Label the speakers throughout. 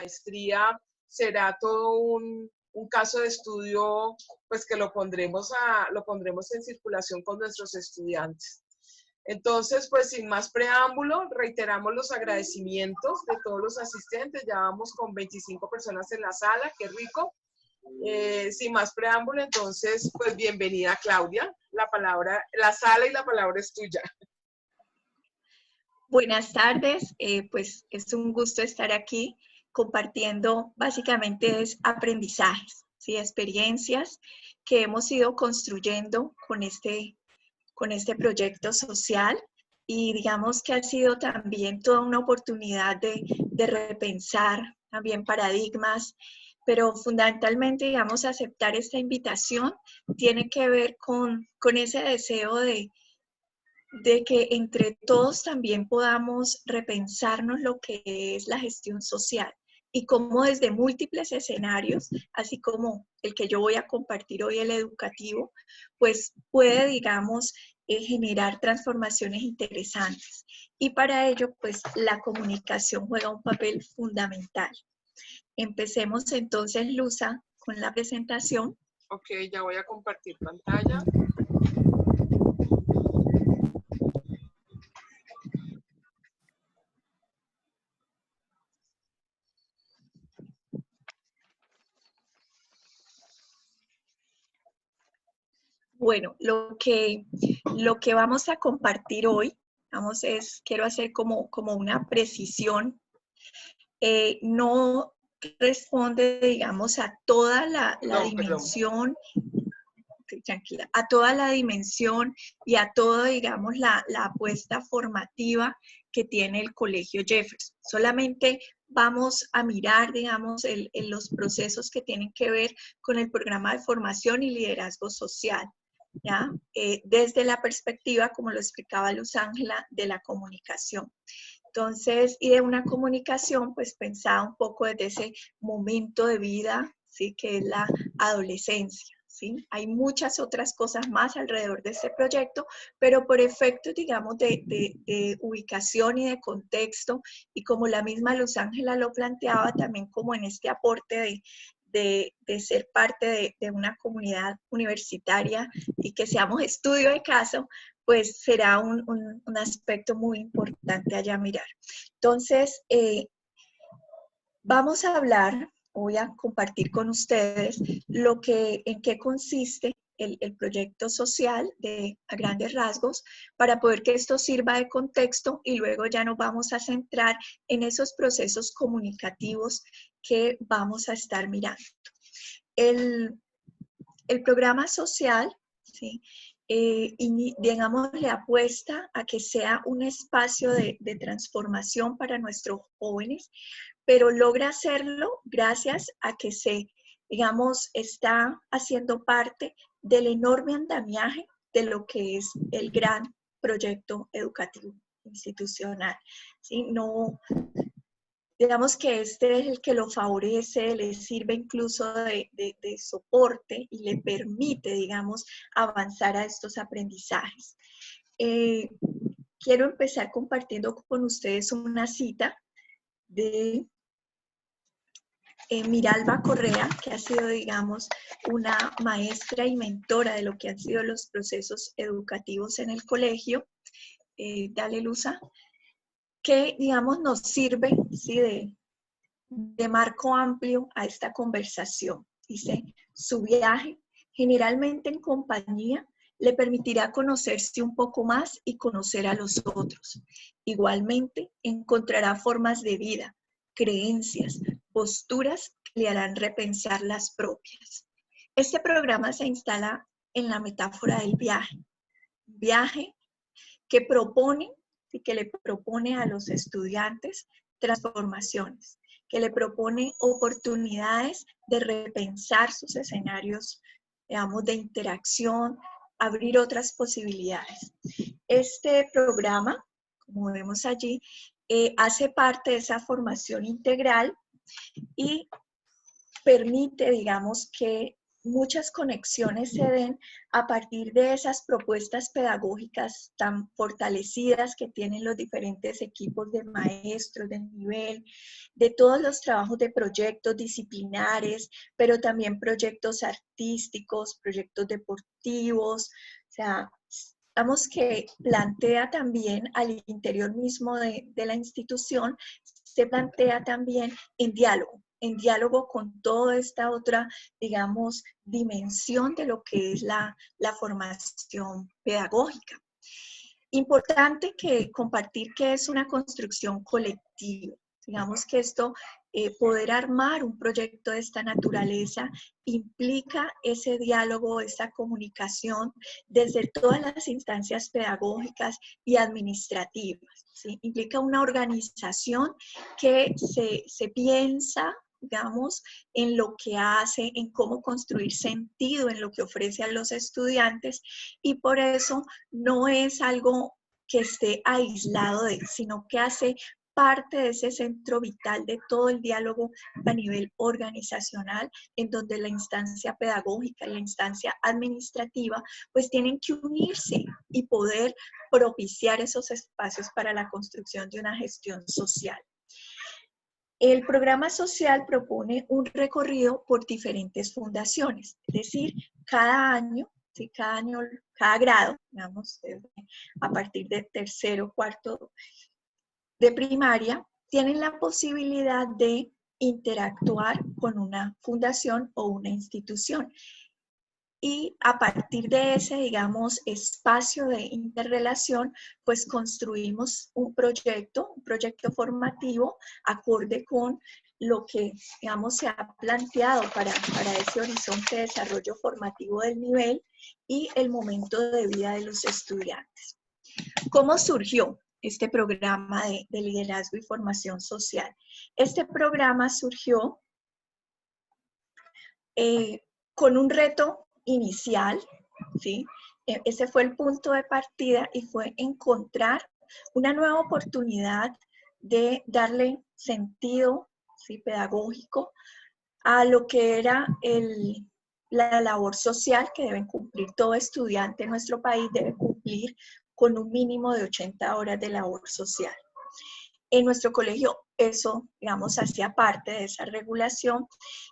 Speaker 1: maestría será todo un caso de estudio, pues que lo pondremos en circulación con nuestros estudiantes. Entonces, pues sin más preámbulo, reiteramos los agradecimientos de todos los asistentes. Ya vamos con 25 personas en la sala, qué rico. Sin más preámbulo, entonces, pues bienvenida, Claudia. La sala y la palabra es tuya.
Speaker 2: Buenas tardes, pues es un gusto estar aquí compartiendo básicamente aprendizajes, ¿sí? Experiencias que hemos ido construyendo con este proyecto social, y digamos que ha sido también toda una oportunidad de repensar también paradigmas, pero fundamentalmente, digamos, aceptar esta invitación tiene que ver con ese deseo de que entre todos también podamos repensarnos lo que es la gestión social y cómo desde múltiples escenarios, así como el que yo voy a compartir hoy, el educativo, pues puede, digamos, generar transformaciones interesantes. Y para ello, pues la comunicación juega un papel fundamental. Empecemos entonces, Luza, con la presentación.
Speaker 1: Ok, ya voy a compartir pantalla.
Speaker 2: Bueno, lo que vamos a compartir hoy, quiero hacer como una precisión. No responde, digamos, a toda la dimensión, tranquila, a toda la dimensión y a toda, digamos, la apuesta formativa que tiene el Colegio Jefferson. Solamente vamos a mirar, digamos, los procesos que tienen que ver con el programa de formación y liderazgo social, ¿ya? Desde la perspectiva, como lo explicaba Luz Ángela, de la comunicación. Entonces, y de una comunicación, pues pensaba un poco desde ese momento de vida, ¿sí? Que es la adolescencia, ¿sí? Hay muchas otras cosas más alrededor de este proyecto, pero por efectos, digamos, de ubicación y de contexto, y como la misma Luz Ángela lo planteaba, también como en este aporte de ser parte de una comunidad universitaria y que seamos estudio de caso, pues será un aspecto muy importante allá mirar. Entonces, vamos a hablar, voy a compartir con ustedes en qué consiste el proyecto social a grandes rasgos, para poder que esto sirva de contexto, y luego ya nos vamos a centrar en esos procesos comunicativos que vamos a estar mirando. El programa social, ¿sí? Digamos, le apuesta a que sea un espacio de transformación para nuestros jóvenes, pero logra hacerlo gracias a que digamos, está haciendo parte del enorme andamiaje de lo que es el gran proyecto educativo institucional, ¿sí? No, digamos que este es el que lo favorece, le sirve incluso de soporte y le permite, digamos, avanzar a estos aprendizajes. Quiero empezar compartiendo con ustedes una cita de Miralba Correa, que ha sido, digamos, una maestra y mentora de lo que han sido los procesos educativos en el colegio. Dale, Luza. Que, digamos, nos sirve, ¿sí? de marco amplio a esta conversación. Dice, su viaje, generalmente en compañía, le permitirá conocerse un poco más y conocer a los otros. Igualmente, encontrará formas de vida, creencias, posturas que le harán repensar las propias. Este programa se instala en la metáfora del viaje. Viaje que propone y que le propone a los estudiantes transformaciones, que le propone oportunidades de repensar sus escenarios, digamos, de interacción, abrir otras posibilidades. Este programa, como vemos allí, hace parte de esa formación integral y permite, digamos, que muchas conexiones se den a partir de esas propuestas pedagógicas tan fortalecidas que tienen los diferentes equipos de maestros de nivel, de todos los trabajos de proyectos disciplinares, pero también proyectos artísticos, proyectos deportivos, o sea, digamos que plantea también al interior mismo de la institución, se plantea también en diálogo con toda esta otra, digamos, dimensión de lo que es la formación pedagógica. Importante que compartir que es una construcción colectiva. Digamos que esto, poder armar un proyecto de esta naturaleza implica ese diálogo, esa comunicación desde todas las instancias pedagógicas y administrativas, ¿sí? Implica una organización que se piensa, digamos, en lo que hace, en cómo construir sentido en lo que ofrece a los estudiantes, y por eso no es algo que esté aislado de, sino que hace parte de ese centro vital de todo el diálogo a nivel organizacional, en donde la instancia pedagógica y la instancia administrativa pues tienen que unirse y poder propiciar esos espacios para la construcción de una gestión social. El programa social propone un recorrido por diferentes fundaciones, es decir, cada año, ¿sí? Cada grado, digamos, a partir de tercero, cuarto de primaria, tienen la posibilidad de interactuar con una fundación o una institución. Y a partir de ese, digamos, espacio de interrelación, pues construimos un proyecto formativo acorde con lo que, digamos, se ha planteado para ese horizonte de desarrollo formativo del nivel y el momento de vida de los estudiantes. ¿Cómo surgió este programa de liderazgo y formación social? Este programa surgió con un reto inicial, ¿sí? Ese fue el punto de partida y fue encontrar una nueva oportunidad de darle sentido, ¿sí? Pedagógico a lo que era la labor social que deben cumplir todo estudiante en nuestro país, debe cumplir con un mínimo de 80 horas de labor social. En nuestro colegio eso, digamos, hacía parte de esa regulación,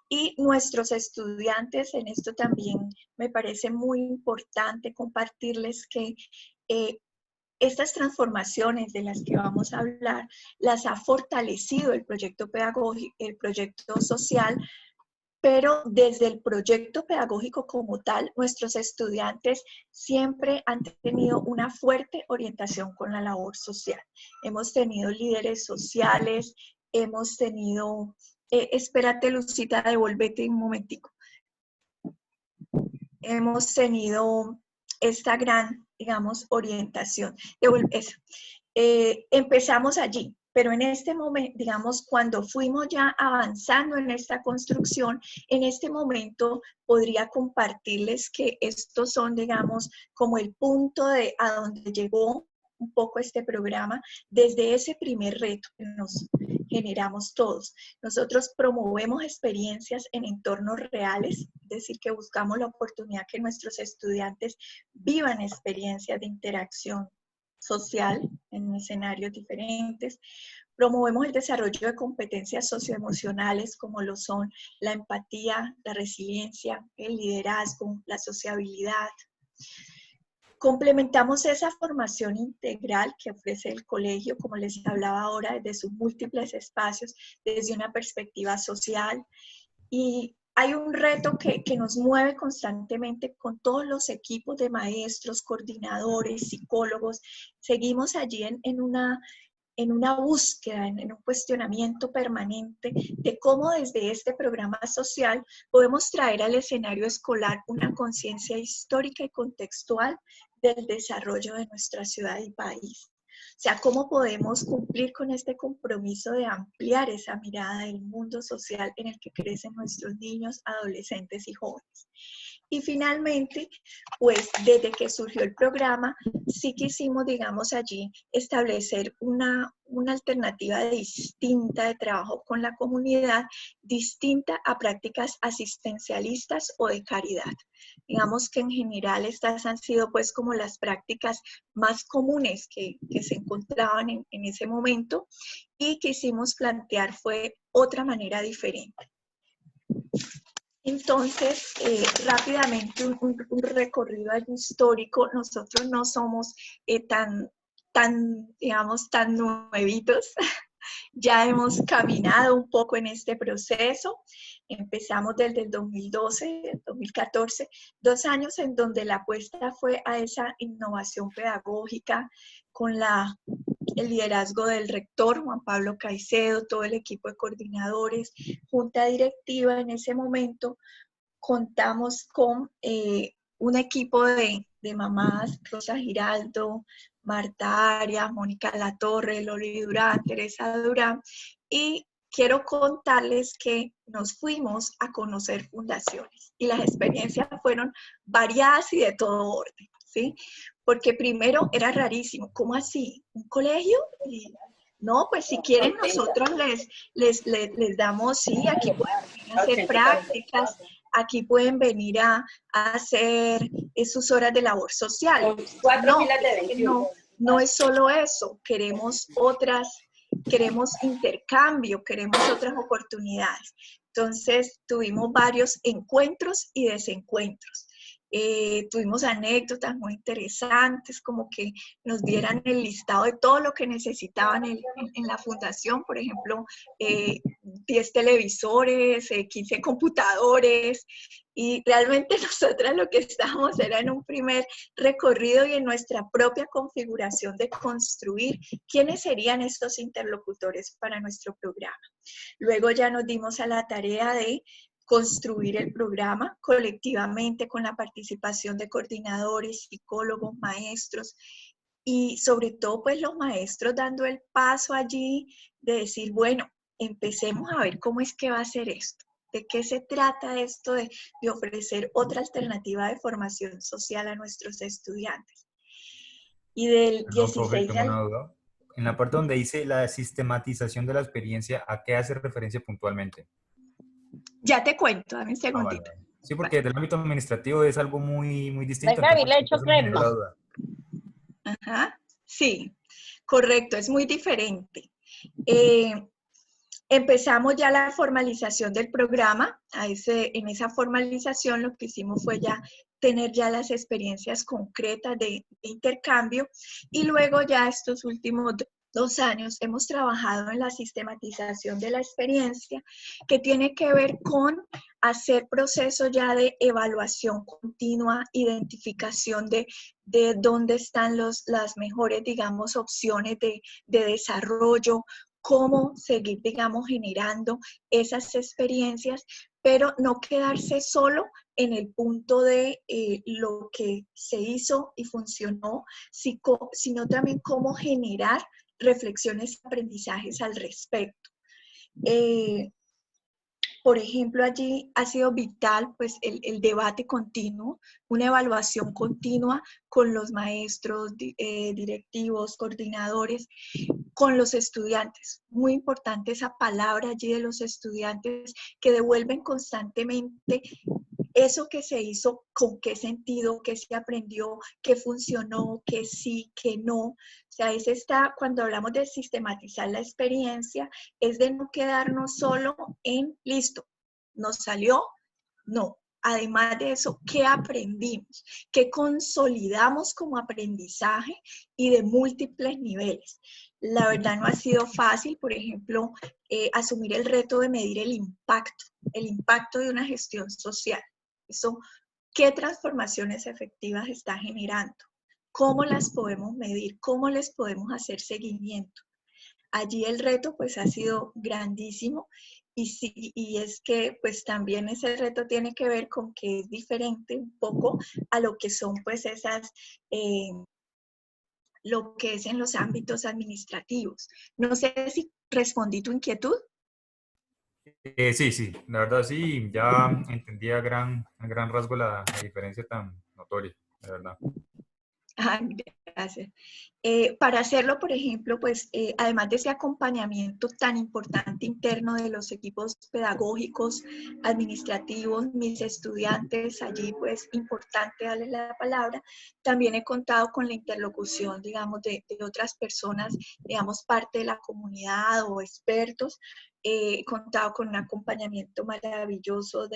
Speaker 2: y nuestros estudiantes, en esto también me parece muy importante compartirles que estas transformaciones de las que vamos a hablar las ha fortalecido el proyecto pedagógico, el proyecto social, pero desde el proyecto pedagógico como tal, nuestros estudiantes siempre han tenido una fuerte orientación con la labor social. Hemos tenido líderes sociales, hemos tenido... espérate, Lucita, devuélvete un momentico. Hemos tenido esta gran, digamos, orientación. Empezamos allí. Pero en este momento, digamos, cuando fuimos ya avanzando en esta construcción, en este momento podría compartirles que estos son, digamos, como el punto de a donde llegó un poco este programa desde ese primer reto que nos generamos todos. Nosotros promovemos experiencias en entornos reales, es decir, que buscamos la oportunidad que nuestros estudiantes vivan experiencias de interacción social en escenarios diferentes. Promovemos el desarrollo de competencias socioemocionales como lo son la empatía, la resiliencia, el liderazgo, la sociabilidad. Complementamos esa formación integral que ofrece el colegio, como les hablaba ahora, desde sus múltiples espacios, desde una perspectiva social. Y hay un reto que nos mueve constantemente con todos los equipos de maestros, coordinadores, psicólogos. Seguimos allí en una búsqueda, en un cuestionamiento permanente de cómo desde este programa social podemos traer al escenario escolar una conciencia histórica y contextual del desarrollo de nuestra ciudad y país. O sea, cómo podemos cumplir con este compromiso de ampliar esa mirada del mundo social en el que crecen nuestros niños, adolescentes y jóvenes. Y finalmente, pues desde que surgió el programa, sí quisimos, digamos, allí establecer una una alternativa distinta de trabajo con la comunidad, distinta a prácticas asistencialistas o de caridad. Digamos que en general estas han sido pues como las prácticas más comunes que se encontraban en ese momento, y quisimos plantear fue otra manera diferente. Entonces, rápidamente un recorrido allí histórico. Nosotros no somos digamos, tan nuevitos. Ya hemos caminado un poco en este proceso. Empezamos desde el 2012, 2014, 2 años en donde la apuesta fue a esa innovación pedagógica con el liderazgo del rector Juan Pablo Caicedo, todo el equipo de coordinadores, junta directiva. En ese momento contamos con un equipo de mamás: Rosa Giraldo, Marta Arias, Mónica Latorre, Loli Durán, Teresa Durán, y quiero contarles que nos fuimos a conocer fundaciones y las experiencias fueron variadas y de todo orden, ¿sí? Porque primero era rarísimo, ¿cómo así? ¿Un colegio? Y, no, pues si quieren nosotros les damos, sí, aquí pueden hacer prácticas, aquí pueden venir a hacer sus horas de labor social. No, es que no es solo eso, queremos intercambio, queremos otras oportunidades. Entonces tuvimos varios encuentros y desencuentros. Tuvimos anécdotas muy interesantes, como que nos dieran el listado de todo lo que necesitaban en la fundación, por ejemplo, 10 televisores, 15 computadores, y realmente nosotras lo que estábamos era en un primer recorrido y en nuestra propia configuración de construir quiénes serían estos interlocutores para nuestro programa. Luego ya nos dimos a la tarea de construir el programa colectivamente con la participación de coordinadores, psicólogos, maestros, y sobre todo pues los maestros dando el paso allí de decir, bueno, empecemos a ver cómo es que va a ser esto. ¿De qué se trata esto de ofrecer otra alternativa de formación social a nuestros estudiantes? Y del 16
Speaker 3: tengo una duda. En la parte donde dice la sistematización de la experiencia, ¿a qué hace referencia puntualmente?
Speaker 2: Ya te cuento, dame un segundito.
Speaker 3: Vale. Sí, porque desde el ámbito administrativo es algo muy, muy distinto.
Speaker 4: Venga,
Speaker 3: Entonces,
Speaker 4: le echo crema.
Speaker 2: Ajá, sí, correcto, es muy diferente. Empezamos ya la formalización del programa. En esa formalización lo que hicimos fue ya tener ya las experiencias concretas de intercambio, y luego ya estos últimos 2 años hemos trabajado en la sistematización de la experiencia, que tiene que ver con hacer procesos ya de evaluación continua, identificación de dónde están las mejores, digamos, opciones de desarrollo, cómo seguir, digamos, generando esas experiencias, pero no quedarse solo en el punto de lo que se hizo y funcionó, sino también cómo generar reflexiones y aprendizajes al respecto. Por ejemplo, allí ha sido vital pues, el debate continuo, una evaluación continua con los maestros, directivos, coordinadores, con los estudiantes. Muy importante esa palabra allí de los estudiantes, que devuelven constantemente eso que se hizo, con qué sentido, qué se aprendió, qué funcionó, qué sí, qué no. O sea, cuando hablamos de sistematizar la experiencia, es de no quedarnos solo en listo, nos salió, no. Además de eso, ¿qué aprendimos? ¿Qué consolidamos como aprendizaje y de múltiples niveles? La verdad no ha sido fácil, por ejemplo, asumir el reto de medir el impacto de una gestión social. Eso, ¿qué transformaciones efectivas está generando? ¿Cómo las podemos medir? ¿Cómo les podemos hacer seguimiento? Allí el reto pues ha sido grandísimo, y es que pues también ese reto tiene que ver con que es diferente un poco a lo que son pues lo que es en los ámbitos administrativos. No sé si respondí tu inquietud.
Speaker 3: Sí, la verdad sí, ya entendí a gran rasgo la diferencia tan notoria, de verdad.
Speaker 2: Ah, gracias. Para hacerlo, por ejemplo, pues además de ese acompañamiento tan importante interno de los equipos pedagógicos, administrativos, mis estudiantes, allí pues importante darles la palabra, también he contado con la interlocución, digamos, de otras personas, digamos, parte de la comunidad o expertos. He contado con un acompañamiento maravilloso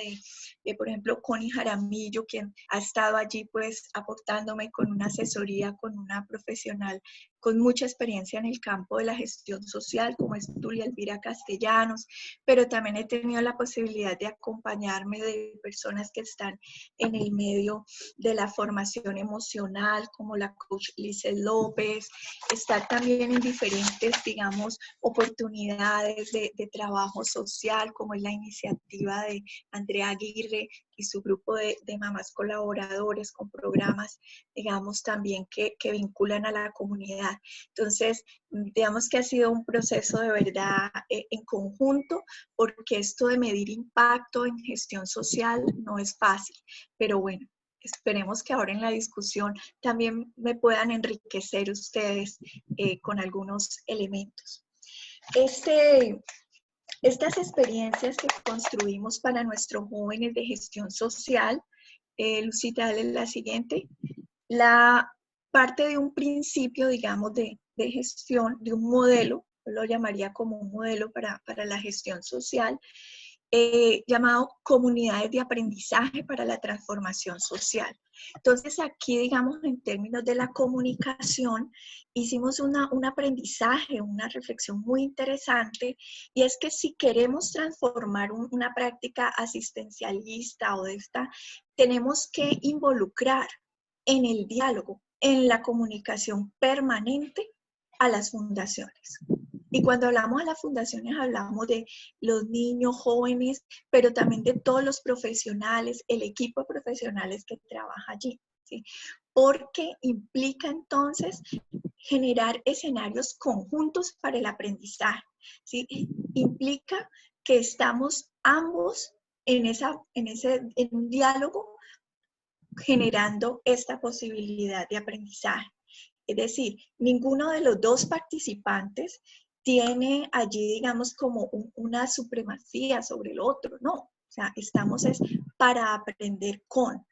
Speaker 2: por ejemplo, Connie Jaramillo, quien ha estado allí pues aportándome con una asesoría, con una profesional con mucha experiencia en el campo de la gestión social, como es Julia Elvira Castellanos, pero también he tenido la posibilidad de acompañarme de personas que están en el medio de la formación emocional, como la coach Lice López, estar también en diferentes, digamos, oportunidades de trabajo social, como es la iniciativa de Andrea Aguirre y su grupo de mamás colaboradores con programas, digamos, también que vinculan a la comunidad. Entonces, digamos que ha sido un proceso de verdad en conjunto, porque esto de medir impacto en gestión social no es fácil, pero bueno, esperemos que ahora en la discusión también me puedan enriquecer ustedes con algunos elementos. Estas experiencias que construimos para nuestros jóvenes de gestión social, Lucita, dale la siguiente, la parte de un principio, digamos, de gestión, de un modelo, yo lo llamaría como un modelo para la gestión social, llamado comunidades de aprendizaje para la transformación social. Entonces aquí, digamos, en términos de la comunicación, hicimos un aprendizaje, una reflexión muy interesante, y es que si queremos transformar una práctica asistencialista o de esta, tenemos que involucrar en el diálogo, en la comunicación permanente a las fundaciones. Y cuando hablamos de las fundaciones, hablamos de los niños, jóvenes, pero también de todos los profesionales, el equipo de profesionales que trabaja allí, ¿sí? Porque implica entonces generar escenarios conjuntos para el aprendizaje, ¿sí? Implica que estamos ambos en un diálogo generando esta posibilidad de aprendizaje. Es decir, ninguno de los dos participantes tiene allí, digamos, como una supremacía sobre el otro, no. O sea, estamos es para aprender con,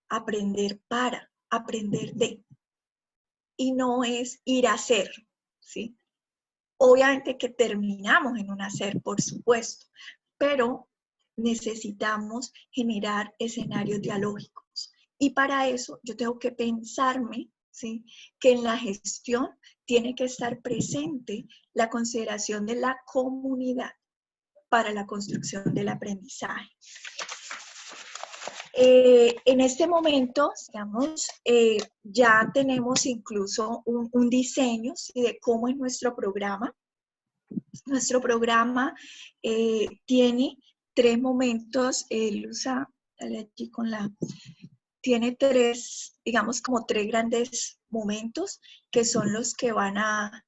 Speaker 2: aprender para, aprender de. Y no es ir a hacer, ¿sí? Obviamente que terminamos en un hacer, por supuesto, pero necesitamos generar escenarios dialógicos. Y para eso yo tengo que pensarme, ¿sí?, que en la gestión tiene que estar presente la consideración de la comunidad para la construcción del aprendizaje. En este momento, digamos, ya tenemos incluso un diseño, ¿sí?, de cómo es nuestro programa. Nuestro programa tiene 3 momentos, Luza, dale aquí con la... Tiene 3, digamos, como 3 grandes momentos que son los que van a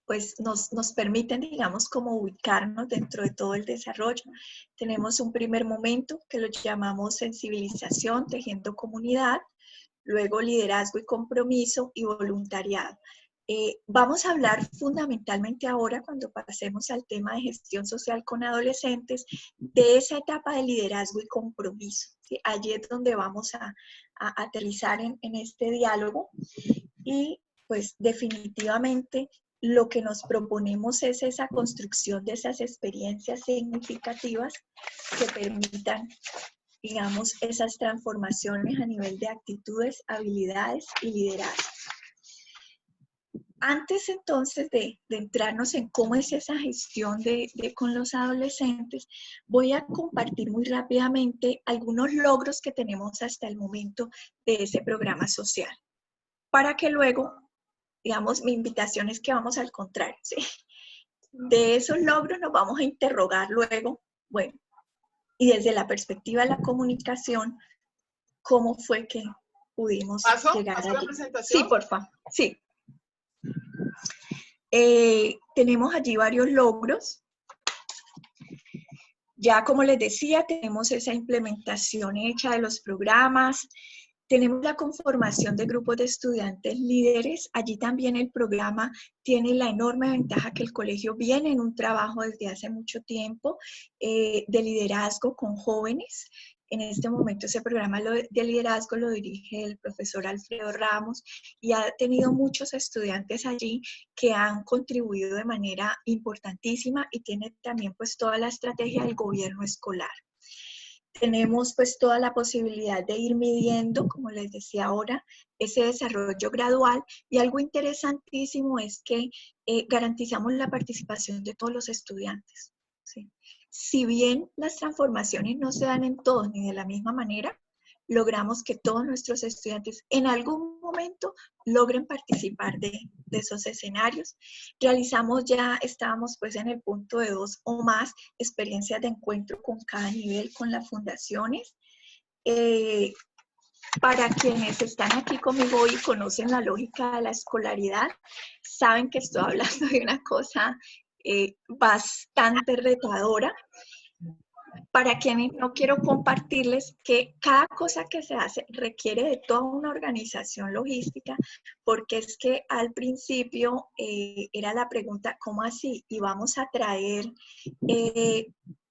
Speaker 2: pues nos permiten, digamos, como ubicarnos dentro de todo el desarrollo. Tenemos un primer momento que lo llamamos sensibilización, tejiendo comunidad, luego liderazgo y compromiso y voluntariado. Vamos a hablar fundamentalmente ahora, cuando pasemos al tema de gestión social con adolescentes, de esa etapa de liderazgo y compromiso, ¿sí? Allí es donde vamos a aterrizar en este diálogo y pues definitivamente lo que nos proponemos es esa construcción de esas experiencias significativas que permitan, digamos, esas transformaciones a nivel de actitudes, habilidades y liderazgo. Antes entonces de entrarnos en cómo es esa gestión con los adolescentes, voy a compartir muy rápidamente algunos logros que tenemos hasta el momento de ese programa social, para que luego, digamos, mi invitación es que vamos al contrario, ¿sí? De esos logros nos vamos a interrogar luego, bueno, y desde la perspectiva de la comunicación, ¿cómo fue que pudimos llegar allí?
Speaker 1: ¿La presentación?
Speaker 2: Sí, por favor, sí. Tenemos allí varios logros. Ya como les decía, tenemos esa implementación hecha de los programas. Tenemos la conformación de grupos de estudiantes líderes. Allí también el programa tiene la enorme ventaja que el colegio viene en un trabajo desde hace mucho tiempo de liderazgo con jóvenes. En este momento ese programa de liderazgo lo dirige el profesor Alfredo Ramos y ha tenido muchos estudiantes allí que han contribuido de manera importantísima y tiene también pues toda la estrategia del gobierno escolar. Tenemos pues toda la posibilidad de ir midiendo, como les decía ahora, ese desarrollo gradual y algo interesantísimo es que garantizamos la participación de todos los estudiantes, ¿sí? Si bien las transformaciones no se dan en todos ni de la misma manera, logramos que todos nuestros estudiantes en algún momento logren participar de esos escenarios. Realizamos ya, estábamos pues en el punto de 2 o más experiencias de encuentro con cada nivel, con las fundaciones. Para quienes están aquí conmigo hoy y conocen la lógica de la escolaridad, saben que estoy hablando de una cosa bastante retadora. Para quienes no quiero compartirles que cada cosa que se hace requiere de toda una organización logística, porque es que al principio era la pregunta, ¿cómo así? Y vamos a traer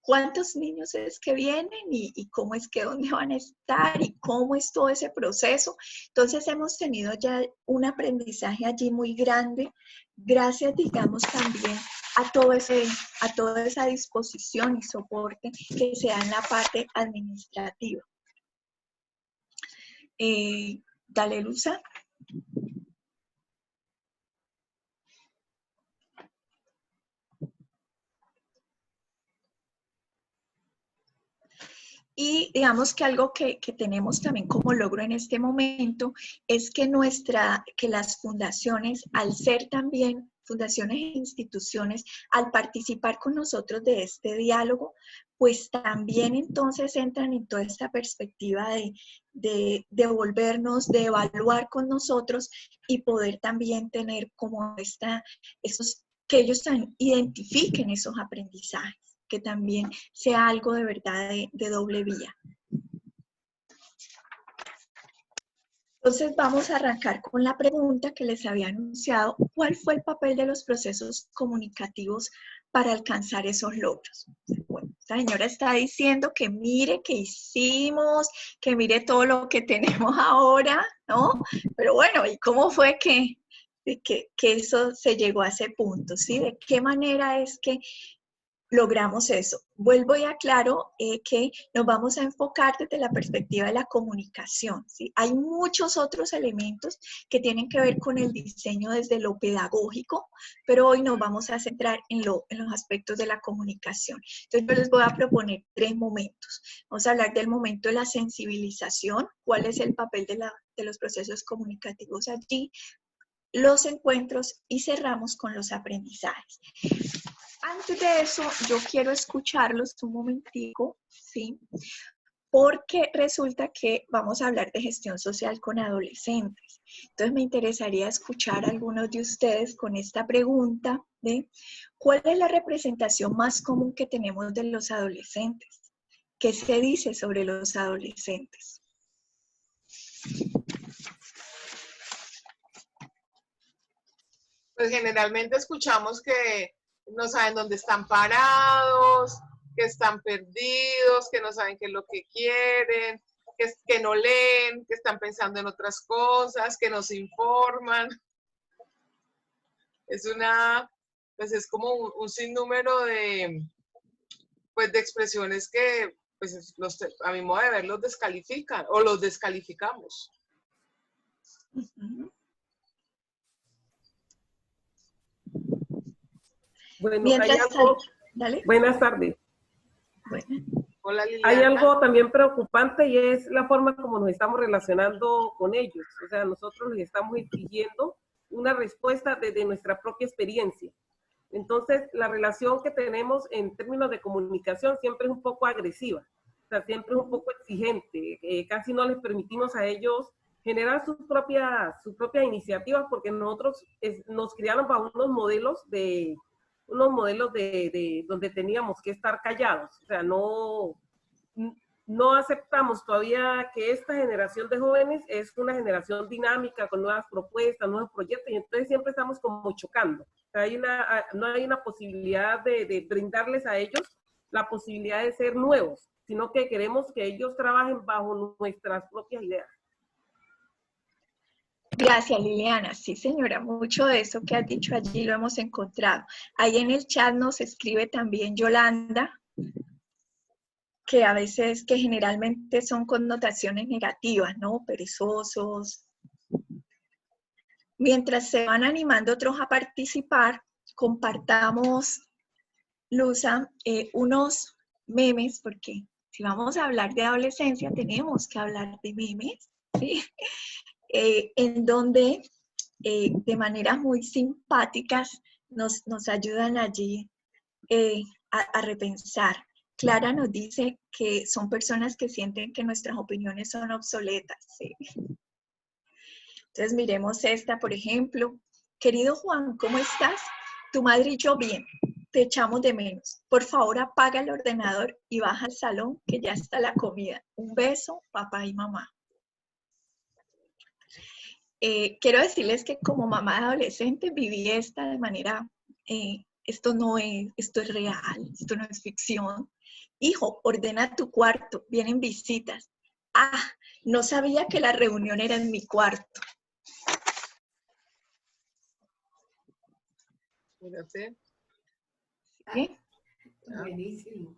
Speaker 2: cuántos niños es que vienen y cómo es que dónde van a estar y cómo es todo ese proceso. Entonces hemos tenido ya un aprendizaje allí muy grande, gracias, digamos, también a toda esa disposición y soporte que se da en la parte administrativa. Dale, Luza. Y digamos que algo que tenemos también como logro en este momento es que las fundaciones, al ser también fundaciones e instituciones, al participar con nosotros de este diálogo, pues también entonces entran en toda esta perspectiva de devolvernos, de evaluar con nosotros y poder también tener como que ellos también identifiquen esos aprendizajes, que también sea algo de verdad de doble vía. Entonces vamos a arrancar con la pregunta que les había anunciado. ¿Cuál fue el papel de los procesos comunicativos para alcanzar esos logros? Bueno, esta señora está diciendo que mire qué hicimos, que mire todo lo que tenemos ahora, ¿no? Pero bueno, ¿y cómo fue que eso se llegó a ese punto? ¿Sí? ¿De qué manera es que logramos eso? Vuelvo y aclaro que nos vamos a enfocar desde la perspectiva de la comunicación, ¿sí? Hay muchos otros elementos que tienen que ver con el diseño desde lo pedagógico, pero hoy nos vamos a centrar en los aspectos de la comunicación. Entonces yo les voy a proponer 3 momentos. Vamos a hablar del momento de la sensibilización, cuál es el papel de los procesos comunicativos allí, los encuentros y cerramos con los aprendizajes. Antes de eso, yo quiero escucharlos un momentico, ¿sí? Porque resulta que vamos a hablar de gestión social con adolescentes. Entonces me interesaría escuchar a algunos de ustedes con esta pregunta de ¿cuál es la representación más común que tenemos de los adolescentes? ¿Qué se dice sobre los adolescentes?
Speaker 1: Pues generalmente escuchamos que no saben dónde están parados, que están perdidos, que no saben qué es lo que quieren, que no leen, que están pensando en otras cosas, que no se informan. Pues es como un sinnúmero de expresiones que, pues a mi modo de ver, los descalifican o los descalificamos.
Speaker 4: Bueno, buenas tardes.
Speaker 2: Bueno.
Speaker 1: Hola, Liliana.
Speaker 4: Hay algo también preocupante y es la forma como nos estamos relacionando con ellos. O sea, nosotros les estamos exigiendo una respuesta desde nuestra propia experiencia. Entonces, la relación que tenemos en términos de comunicación siempre es un poco agresiva. O sea, siempre es un poco exigente. Casi no les permitimos a ellos generar sus propias iniciativas porque nosotros nos criaron para unos modelos de donde teníamos que estar callados. O sea, no no aceptamos todavía que esta generación de jóvenes es una generación dinámica, con nuevas propuestas, nuevos proyectos, y entonces siempre estamos como chocando. O sea, no hay una posibilidad de brindarles a ellos la posibilidad de ser nuevos, sino que queremos que ellos trabajen bajo nuestras propias ideas.
Speaker 2: Gracias, Liliana. Sí, señora, mucho de eso que has dicho allí lo hemos encontrado. Ahí en el chat nos escribe también Yolanda, que a veces, que generalmente son connotaciones negativas, ¿no? Perezosos. Mientras se van animando otros a participar, compartamos, Luza, unos memes, porque si vamos a hablar de adolescencia, tenemos que hablar de memes, ¿sí? En donde de maneras muy simpáticas nos ayudan allí a repensar. Clara nos dice que son personas que sienten que nuestras opiniones son obsoletas, ¿sí? Entonces miremos esta, por ejemplo. Querido Juan, ¿cómo estás? Tu madre y yo bien. Te echamos de menos. Por favor, apaga el ordenador y baja al salón, que ya está la comida. Un beso, papá y mamá. Quiero decirles que como mamá de adolescente viví esta de manera, esto es real, esto no es ficción. Hijo, ordena tu cuarto, vienen visitas. Ah, no sabía que la reunión era en mi cuarto.
Speaker 1: Fíjate.
Speaker 2: ¿Sí?
Speaker 5: Buenísimo.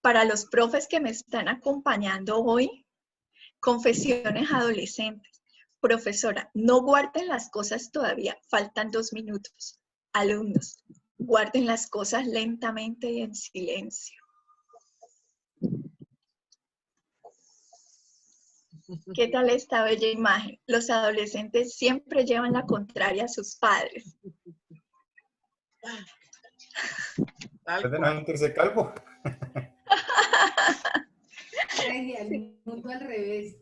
Speaker 2: Para los profes que me están acompañando hoy, confesiones adolescentes. Profesora, no guarden las cosas todavía, faltan 2 minutos. Alumnos, guarden las cosas lentamente y en silencio. ¿Qué tal esta bella imagen? Los adolescentes siempre llevan la contraria a sus padres.
Speaker 3: ¿Puede no sentirse calvo?
Speaker 5: El mundo al revés.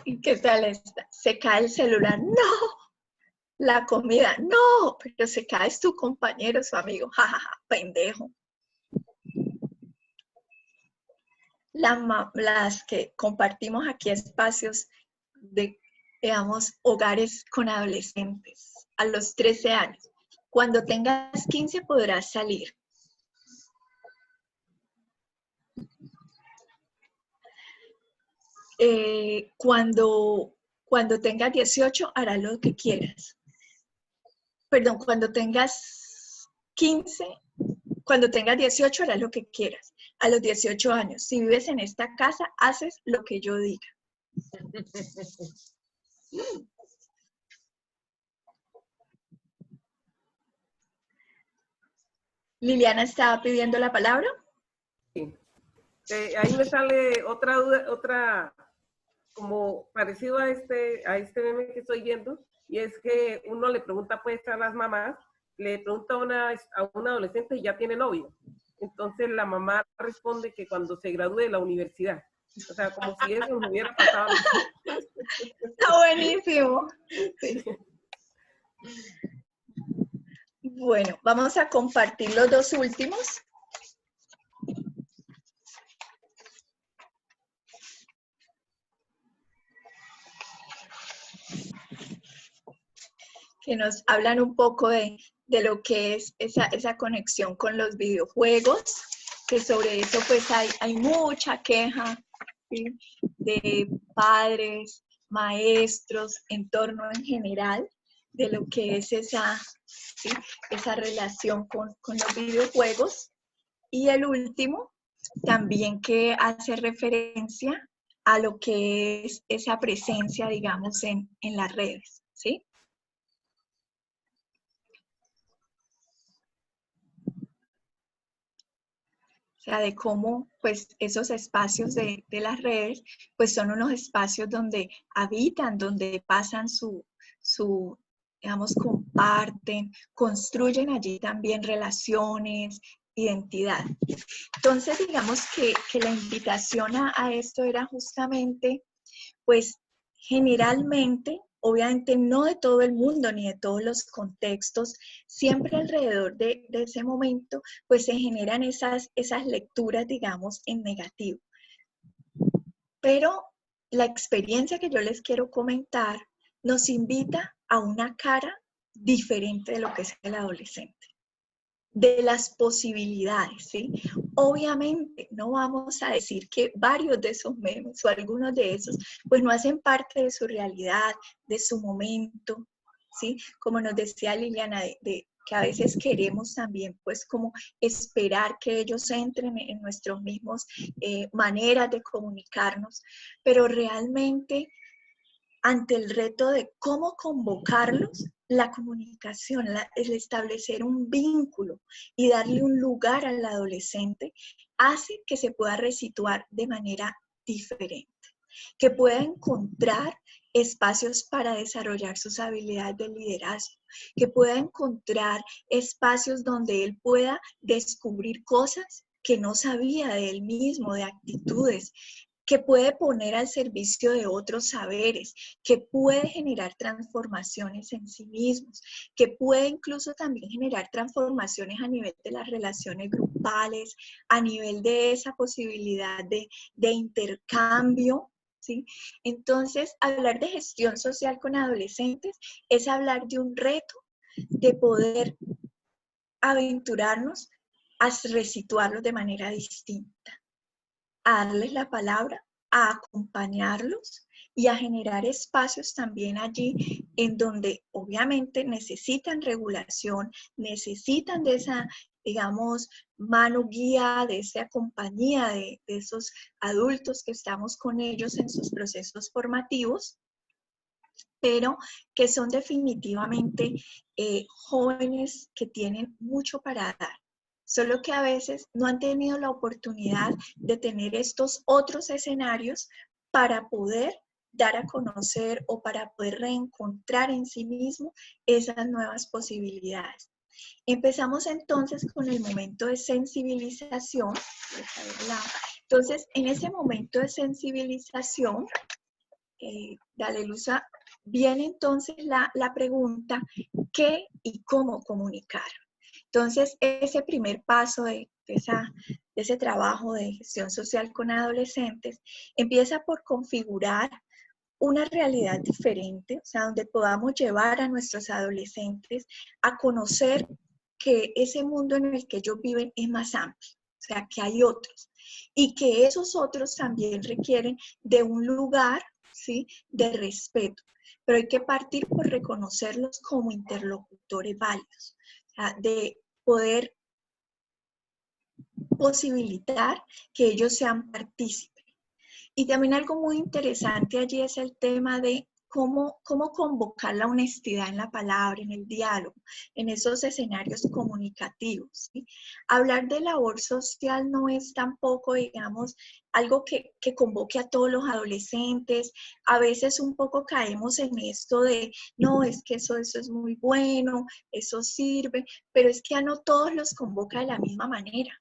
Speaker 2: ¿Y qué tal esta? Se cae el celular. ¡No! La comida. ¡No! Pero se cae tu compañero, su amigo. ¡Ja, ja, ja! Pendejo. Las que compartimos aquí espacios de, digamos, hogares con adolescentes a los 13 años. Cuando tengas 15 podrás salir. Cuando tengas 18 harás lo que quieras. Perdón, cuando tengas 15, cuando tengas 18 harás lo que quieras. A los 18 años, si vives en esta casa, haces lo que yo diga. Liliana estaba pidiendo la palabra.
Speaker 4: Sí. Ahí me sale otra duda, otra como parecido a este meme que estoy viendo, y es que uno le pregunta pues a las mamás, le pregunta a una adolescente y ya tiene novio. Entonces la mamá responde que cuando se gradúe de la universidad. O sea, como si eso no hubiera pasado.
Speaker 2: Está buenísimo. Sí. Bueno, vamos a compartir los 2 últimos. Que nos hablan un poco de lo que es esa conexión con los videojuegos, que sobre eso pues hay mucha queja, ¿sí? De padres, maestros, entorno en general, de lo que es esa relación con los videojuegos. Y el último, también que hace referencia a lo que es esa presencia, digamos, en las redes, ¿sí? O sea, de cómo pues esos espacios de las redes pues son unos espacios donde habitan, donde pasan digamos, comparten, construyen allí también relaciones, identidad. Entonces, digamos que la invitación a esto era justamente, pues, generalmente obviamente no de todo el mundo ni de todos los contextos, siempre alrededor de ese momento, pues se generan esas lecturas, digamos, en negativo. Pero la experiencia que yo les quiero comentar nos invita a una cara diferente de lo que es el adolescente, de las posibilidades, ¿sí? Obviamente no vamos a decir que varios de esos memes o algunos de esos pues no hacen parte de su realidad, de su momento, ¿sí? Como nos decía Liliana, de que a veces queremos también pues como esperar que ellos entren en nuestros mismos maneras de comunicarnos, pero realmente ante el reto de cómo convocarlos, la comunicación, el establecer un vínculo y darle un lugar al adolescente hace que se pueda resituar de manera diferente, que pueda encontrar espacios para desarrollar sus habilidades de liderazgo, que pueda encontrar espacios donde él pueda descubrir cosas que no sabía de él mismo, de actitudes, que puede poner al servicio de otros saberes, que puede generar transformaciones en sí mismos, que puede incluso también generar transformaciones a nivel de las relaciones grupales, a nivel de esa posibilidad de intercambio, ¿sí? Entonces, hablar de gestión social con adolescentes es hablar de un reto de poder aventurarnos a resituarlos de manera distinta, a darles la palabra, a acompañarlos y a generar espacios también allí en donde obviamente necesitan regulación, necesitan de esa, digamos, mano guía, de esa compañía de esos adultos que estamos con ellos en sus procesos formativos, pero que son definitivamente jóvenes que tienen mucho para dar. Solo que a veces no han tenido la oportunidad de tener estos otros escenarios para poder dar a conocer o para poder reencontrar en sí mismo esas nuevas posibilidades. Empezamos entonces con el momento de sensibilización. Entonces, en ese momento de sensibilización, dale Luza, viene entonces la pregunta, ¿qué y cómo comunicar? Entonces, ese primer paso de ese trabajo de gestión social con adolescentes empieza por configurar una realidad diferente, o sea, donde podamos llevar a nuestros adolescentes a conocer que ese mundo en el que ellos viven es más amplio, o sea, que hay otros, y que esos otros también requieren de un lugar, ¿sí?, de respeto, pero hay que partir por reconocerlos como interlocutores válidos, o sea, de poder posibilitar que ellos sean partícipes. Y también algo muy interesante allí es el tema de cómo convocar la honestidad en la palabra, en el diálogo, en esos escenarios comunicativos, ¿sí? Hablar de labor social no es tampoco, digamos, algo que convoque a todos los adolescentes. A veces un poco caemos en esto de, no, es que eso es muy bueno, eso sirve, pero es que a no todos los convoca de la misma manera.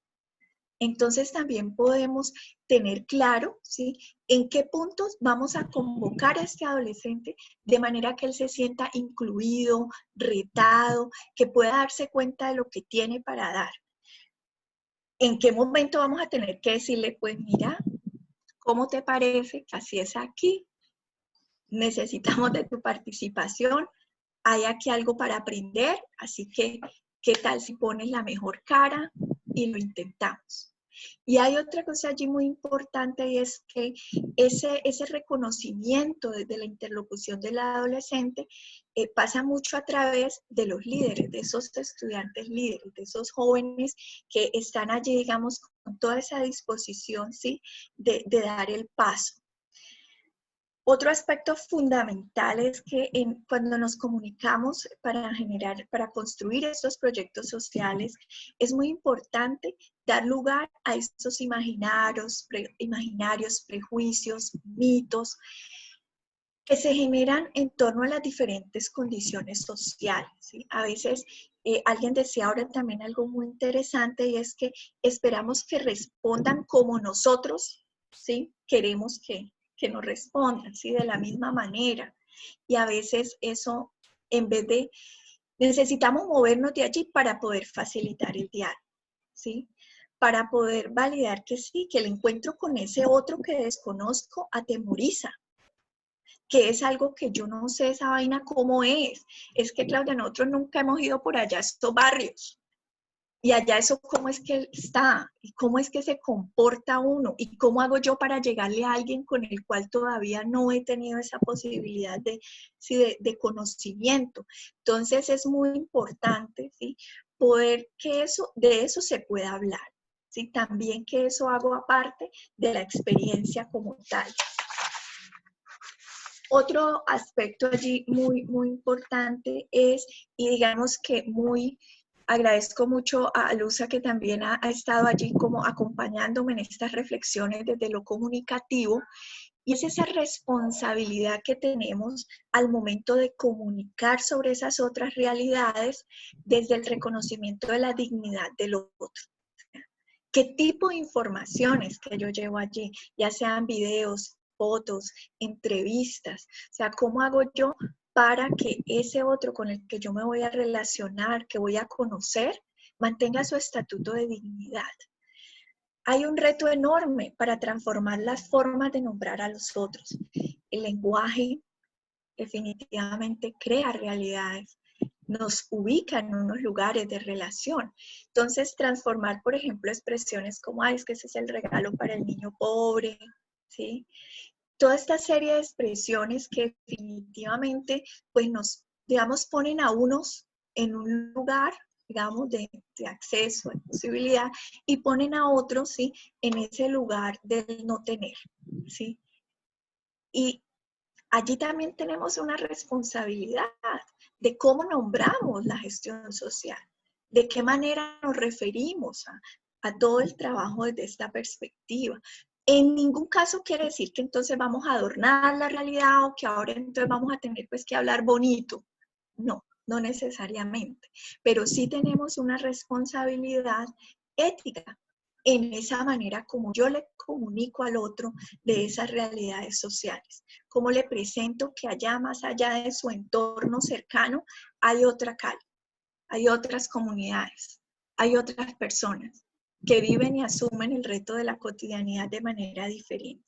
Speaker 2: Entonces también podemos tener claro, ¿sí?, en qué puntos vamos a convocar a este adolescente de manera que él se sienta incluido, retado, que pueda darse cuenta de lo que tiene para dar. ¿En qué momento vamos a tener que decirle, pues mira, ¿cómo te parece que así es aquí? Necesitamos de tu participación, hay aquí algo para aprender, así que, ¿qué tal si pones la mejor cara y lo intentamos? Y hay otra cosa allí muy importante y es que ese reconocimiento de la interlocución del adolescente pasa mucho a través de los líderes, de esos estudiantes líderes, de esos jóvenes que están allí, digamos, con toda esa disposición, ¿sí?, de dar el paso. Otro aspecto fundamental es que cuando nos comunicamos para construir estos proyectos sociales, es muy importante dar lugar a estos imaginarios, prejuicios, mitos, que se generan en torno a las diferentes condiciones sociales, ¿sí? A veces alguien decía ahora también algo muy interesante y es que esperamos que respondan como nosotros, ¿sí?, queremos que nos respondan, ¿sí?, de la misma manera. Y a veces eso, en vez de, necesitamos movernos de allí para poder facilitar el diálogo, ¿sí? Para poder validar que sí, que el encuentro con ese otro que desconozco atemoriza, que es algo que yo no sé esa vaina cómo es. Es que, Claudia, nosotros nunca hemos ido por allá a estos barrios. Y allá eso cómo es que está, y cómo es que se comporta uno, y cómo hago yo para llegarle a alguien con el cual todavía no he tenido esa posibilidad de conocimiento. Entonces es muy importante, ¿sí? Poder que de eso se pueda hablar, ¿sí? También que eso hago aparte de la experiencia como tal. Otro aspecto allí muy importante es, y digamos que agradezco mucho a Luza que también ha estado allí como acompañándome en estas reflexiones desde lo comunicativo, y es esa responsabilidad que tenemos al momento de comunicar sobre esas otras realidades desde el reconocimiento de la dignidad del otro. ¿Qué tipo de informaciones que yo llevo allí? Ya sean videos, fotos, entrevistas. O sea, ¿cómo hago yo para que ese otro con el que yo me voy a relacionar, que voy a conocer, mantenga su estatuto de dignidad? Hay un reto enorme para transformar las formas de nombrar a los otros. El lenguaje definitivamente crea realidades, nos ubica en unos lugares de relación. Entonces, transformar, por ejemplo, expresiones como, ay, es que ese es el regalo para el niño pobre, ¿sí? Toda esta serie de expresiones que definitivamente, pues nos, digamos, ponen a unos en un lugar, digamos, de acceso, de posibilidad, y ponen a otros, ¿sí?, en ese lugar del no tener, ¿sí? Y allí también tenemos una responsabilidad de cómo nombramos la gestión social, de qué manera nos referimos a todo el trabajo desde esta perspectiva. En ningún caso quiere decir que entonces vamos a adornar la realidad o que ahora entonces vamos a tener pues que hablar bonito. No, no necesariamente, pero sí tenemos una responsabilidad ética en esa manera como yo le comunico al otro de esas realidades sociales. Cómo le presento que allá, más allá de su entorno cercano, hay otra calle, hay otras comunidades, hay otras personas que viven y asumen el reto de la cotidianidad de manera diferente.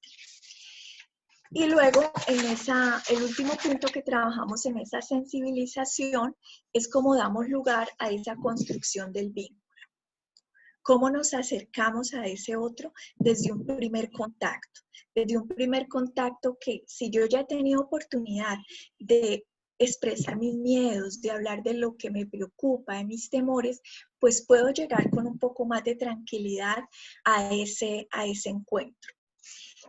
Speaker 2: Y luego, el último punto que trabajamos en esa sensibilización es cómo damos lugar a esa construcción del vínculo. Cómo nos acercamos a ese otro desde un primer contacto. Desde un primer contacto que si yo ya he tenido oportunidad de expresar mis miedos, de hablar de lo que me preocupa, de mis temores, pues puedo llegar con un poco más de tranquilidad a ese encuentro.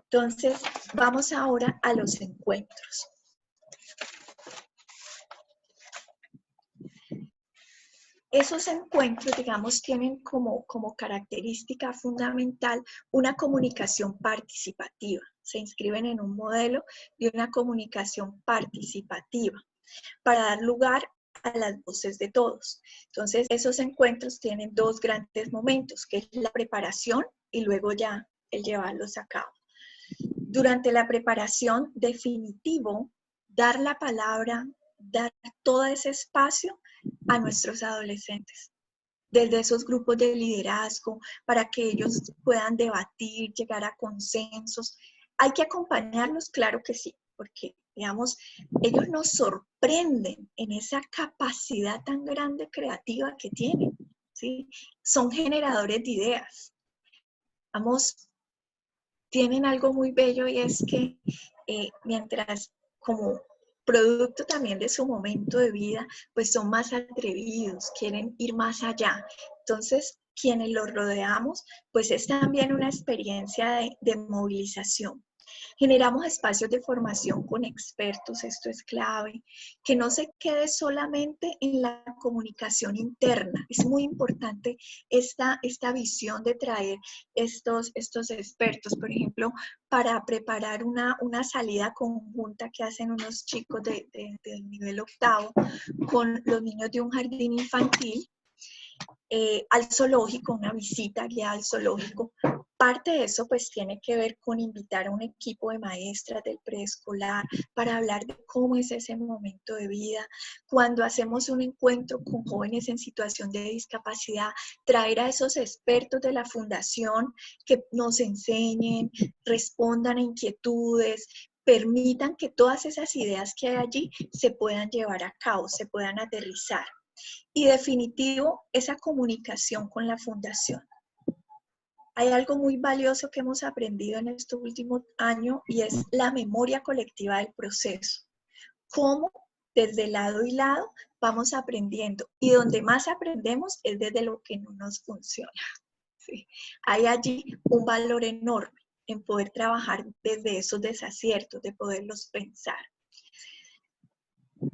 Speaker 2: Entonces, vamos ahora a los encuentros. Esos encuentros, digamos, tienen como característica fundamental una comunicación participativa. Se inscriben en un modelo de una comunicación participativa para dar lugar a las voces de todos. Entonces, esos encuentros tienen dos grandes momentos, que es la preparación y luego ya el llevarlos a cabo. Durante la preparación, definitivo, dar la palabra, dar todo ese espacio a nuestros adolescentes, desde esos grupos de liderazgo, para que ellos puedan debatir, llegar a consensos. ¿Hay que acompañarlos? Claro que sí, porque, digamos, ellos nos sorprenden en esa capacidad tan grande creativa que tienen, ¿sí? Son generadores de ideas. Vamos, tienen algo muy bello y es que mientras como producto también de su momento de vida, pues son más atrevidos, quieren ir más allá. Entonces, quienes los rodeamos, pues es también una experiencia de movilización. Generamos espacios de formación con expertos, esto es clave, que no se quede solamente en la comunicación interna. Es muy importante esta visión de traer estos expertos, por ejemplo, para preparar una salida conjunta que hacen unos chicos del nivel octavo con los niños de un jardín infantil, al zoológico, una visita guiada al zoológico, Parte de eso pues tiene que ver con invitar a un equipo de maestras del preescolar para hablar de cómo es ese momento de vida. Cuando hacemos un encuentro con jóvenes en situación de discapacidad, traer a esos expertos de la fundación que nos enseñen, respondan a inquietudes, permitan que todas esas ideas que hay allí se puedan llevar a cabo, se puedan aterrizar. Y definitivo, esa comunicación con la fundación. Hay algo muy valioso que hemos aprendido en este último año y es la memoria colectiva del proceso. Cómo desde lado y lado vamos aprendiendo. Y donde más aprendemos es desde lo que no nos funciona. ¿Sí? Hay allí un valor enorme en poder trabajar desde esos desaciertos, de poderlos pensar.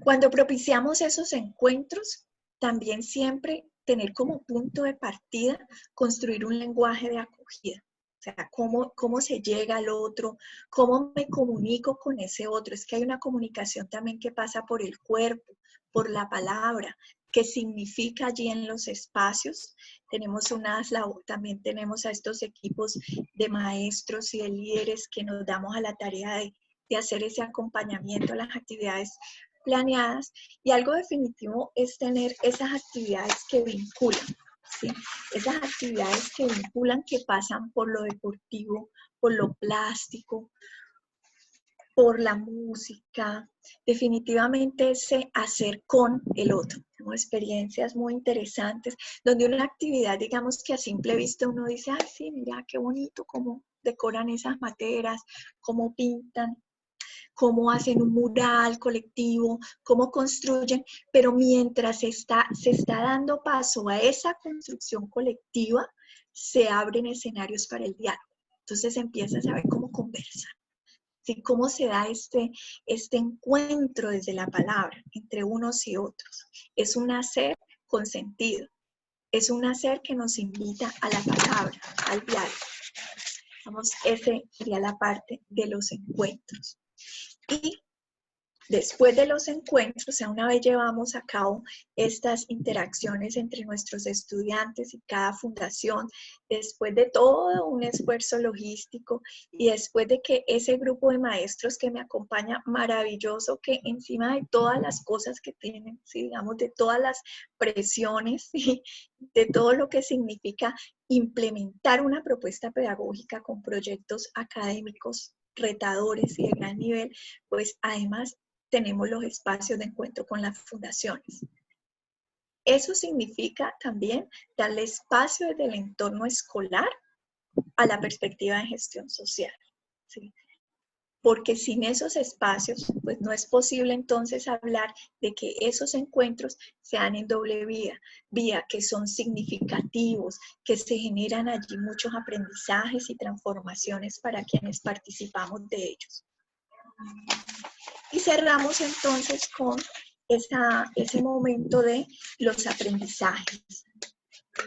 Speaker 2: Cuando propiciamos esos encuentros, también siempre tener como punto de partida construir un lenguaje de acogida. O sea, cómo se llega al otro, cómo me comunico con ese otro. Es que hay una comunicación también que pasa por el cuerpo, por la palabra, que significa allí en los espacios. También tenemos a estos equipos de maestros y de líderes que nos damos a la tarea de hacer ese acompañamiento a las actividades planeadas, y algo definitivo es tener esas actividades que vinculan, ¿sí? Esas actividades que vinculan, que pasan por lo deportivo, por lo plástico, por la música, definitivamente ese hacer con el otro. Tenemos experiencias muy interesantes, donde una actividad, digamos que a simple vista uno dice, ay sí, mira qué bonito cómo decoran esas materas, cómo pintan, cómo hacen un mural colectivo, cómo construyen, pero mientras se está dando paso a esa construcción colectiva, se abren escenarios para el diálogo. Entonces empieza a saber cómo conversar, ¿sí? Cómo se da este encuentro desde la palabra entre unos y otros. Es un hacer con sentido, es un hacer que nos invita a la palabra, al diálogo. Vamos, esa sería la parte de los encuentros. Y después de los encuentros, o sea, una vez llevamos a cabo estas interacciones entre nuestros estudiantes y cada fundación, después de todo un esfuerzo logístico y después de que ese grupo de maestros que me acompaña, maravilloso, que encima de todas las cosas que tienen, ¿sí? Digamos, de todas las presiones, ¿sí? De todo lo que significa implementar una propuesta pedagógica con proyectos académicos retadores y de gran nivel, pues además tenemos los espacios de encuentro con las fundaciones. Eso significa también darle espacio desde el entorno escolar a la perspectiva de gestión social, ¿sí? Porque sin esos espacios, pues no es posible entonces hablar de que esos encuentros sean en doble vía, que son significativos, que se generan allí muchos aprendizajes y transformaciones para quienes participamos de ellos. Y cerramos entonces con ese momento de los aprendizajes.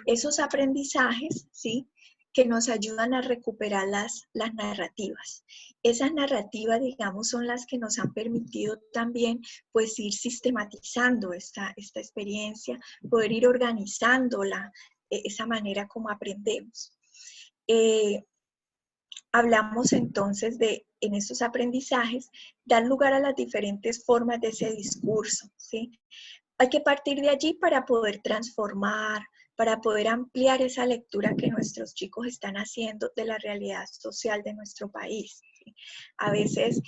Speaker 2: Esos aprendizajes, ¿sí?, que nos ayudan a recuperar las narrativas. Esas narrativas, digamos, son las que nos han permitido también, pues, ir sistematizando esta experiencia, poder ir organizándola, esa manera como aprendemos. Hablamos entonces de, en estos aprendizajes, dar lugar a las diferentes formas de ese discurso, ¿sí? Hay que partir de allí para poder transformar, para poder ampliar esa lectura que nuestros chicos están haciendo de la realidad social de nuestro país, ¿sí? A veces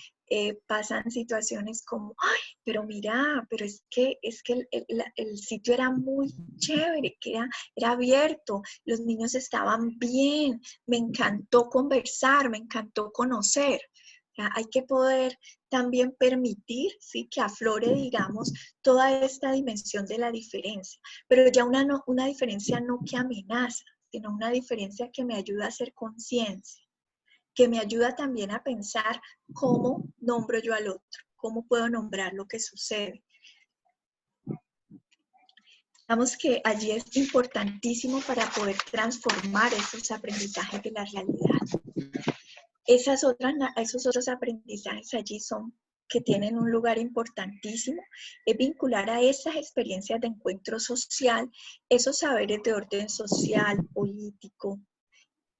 Speaker 2: pasan situaciones como, ay, pero mira, pero es que el sitio era muy chévere, que era abierto, los niños estaban bien, me encantó conversar, me encantó conocer. Hay que poder también permitir, ¿sí?, que aflore, digamos, toda esta dimensión de la diferencia, pero ya una diferencia no que amenaza, sino una diferencia que me ayuda a hacer conciencia, que me ayuda también a pensar cómo nombro yo al otro, cómo puedo nombrar lo que sucede. Digamos que allí es importantísimo para poder transformar esos aprendizajes de la realidad. Esos otros aprendizajes allí son que tienen un lugar importantísimo, es vincular a esas experiencias de encuentro social, esos saberes de orden social, político,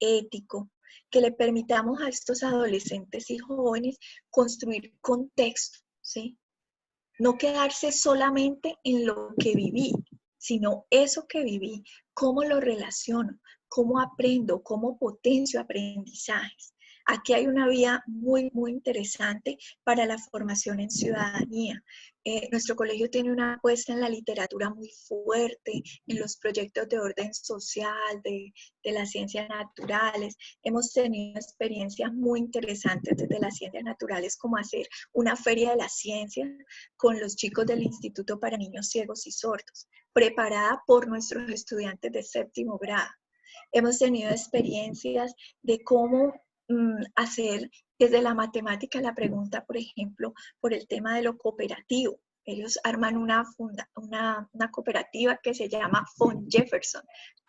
Speaker 2: ético, que le permitamos a estos adolescentes y jóvenes construir contexto, ¿sí? No quedarse solamente en lo que viví, sino eso que viví, cómo lo relaciono, cómo aprendo, cómo potencio aprendizajes. Aquí hay una vía muy, muy interesante para la formación en ciudadanía. Nuestro colegio tiene una apuesta en la literatura muy fuerte, en los proyectos de orden social, de las ciencias naturales. Hemos tenido experiencias muy interesantes desde las ciencias naturales, como hacer una feria de la ciencia con los chicos del Instituto para Niños Ciegos y Sordos, preparada por nuestros estudiantes de 7º grado. Hemos tenido experiencias de cómo hacer desde la matemática la pregunta, por ejemplo, por el tema de lo cooperativo. Ellos arman una cooperativa que se llama Fond Jefferson,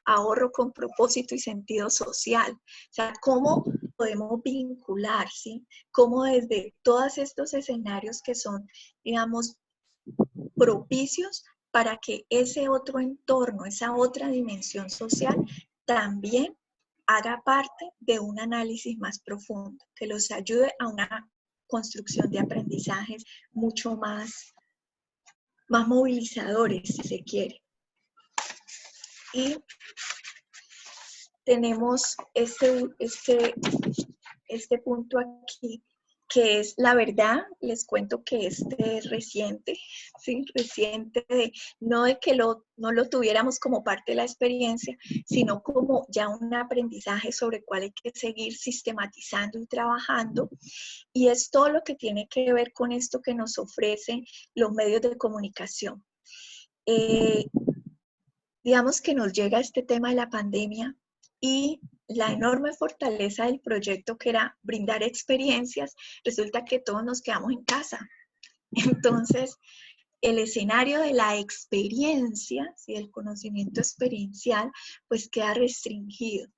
Speaker 2: ahorro con propósito y sentido social. O sea, cómo podemos vincular, ¿sí? Cómo desde todos estos escenarios que son, digamos, propicios para que ese otro entorno, esa otra dimensión social, también haga parte de un análisis más profundo, que los ayude a una construcción de aprendizajes mucho más movilizadores, si se quiere. Y tenemos este punto aquí, que es la verdad. Les cuento que es reciente, ¿sí? Reciente, no de que no lo tuviéramos como parte de la experiencia, sino como ya un aprendizaje sobre el cual hay que seguir sistematizando y trabajando. Y es todo lo que tiene que ver con esto que nos ofrecen los medios de comunicación. Digamos que nos llega este tema de la pandemia y la enorme fortaleza del proyecto, que era brindar experiencias, resulta que todos nos quedamos en casa. Entonces, el escenario de la experiencia, ¿sí? El conocimiento experiencial, pues queda restringido.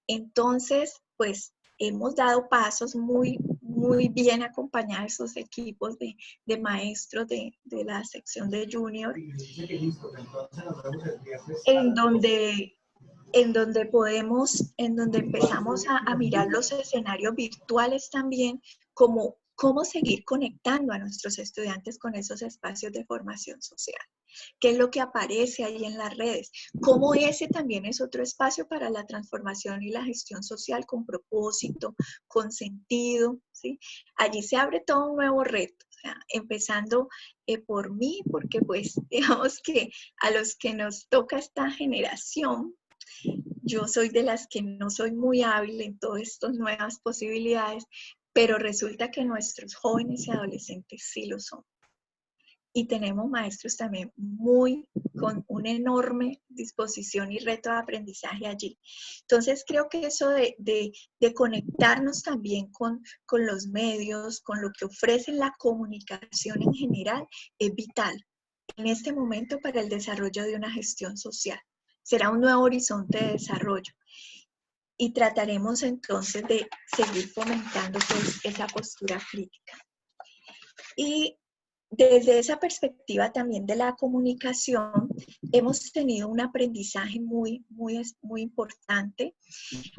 Speaker 2: Entonces, pues hemos dado pasos muy, muy bien acompañados de esos equipos de maestros de la sección de Junior, en donde empezamos a mirar los escenarios virtuales también, como cómo seguir conectando a nuestros estudiantes con esos espacios de formación social. ¿Qué es lo que aparece ahí en las redes? Cómo ese también es otro espacio para la transformación y la gestión social con propósito, con sentido, ¿sí? Allí se abre todo un nuevo reto, o sea, empezando por mí, porque pues digamos que a los que nos toca esta generación, yo soy de las que no soy muy hábil en todas estas nuevas posibilidades, pero resulta que nuestros jóvenes y adolescentes sí lo son. Y tenemos maestros también con una enorme disposición y reto de aprendizaje allí. Entonces creo que eso de conectarnos también con los medios, con lo que ofrece la comunicación en general, es vital en este momento para el desarrollo de una gestión social. Será un nuevo horizonte de desarrollo. Y trataremos entonces de seguir fomentando pues esa postura crítica. Y desde esa perspectiva también de la comunicación, hemos tenido un aprendizaje muy, muy, muy importante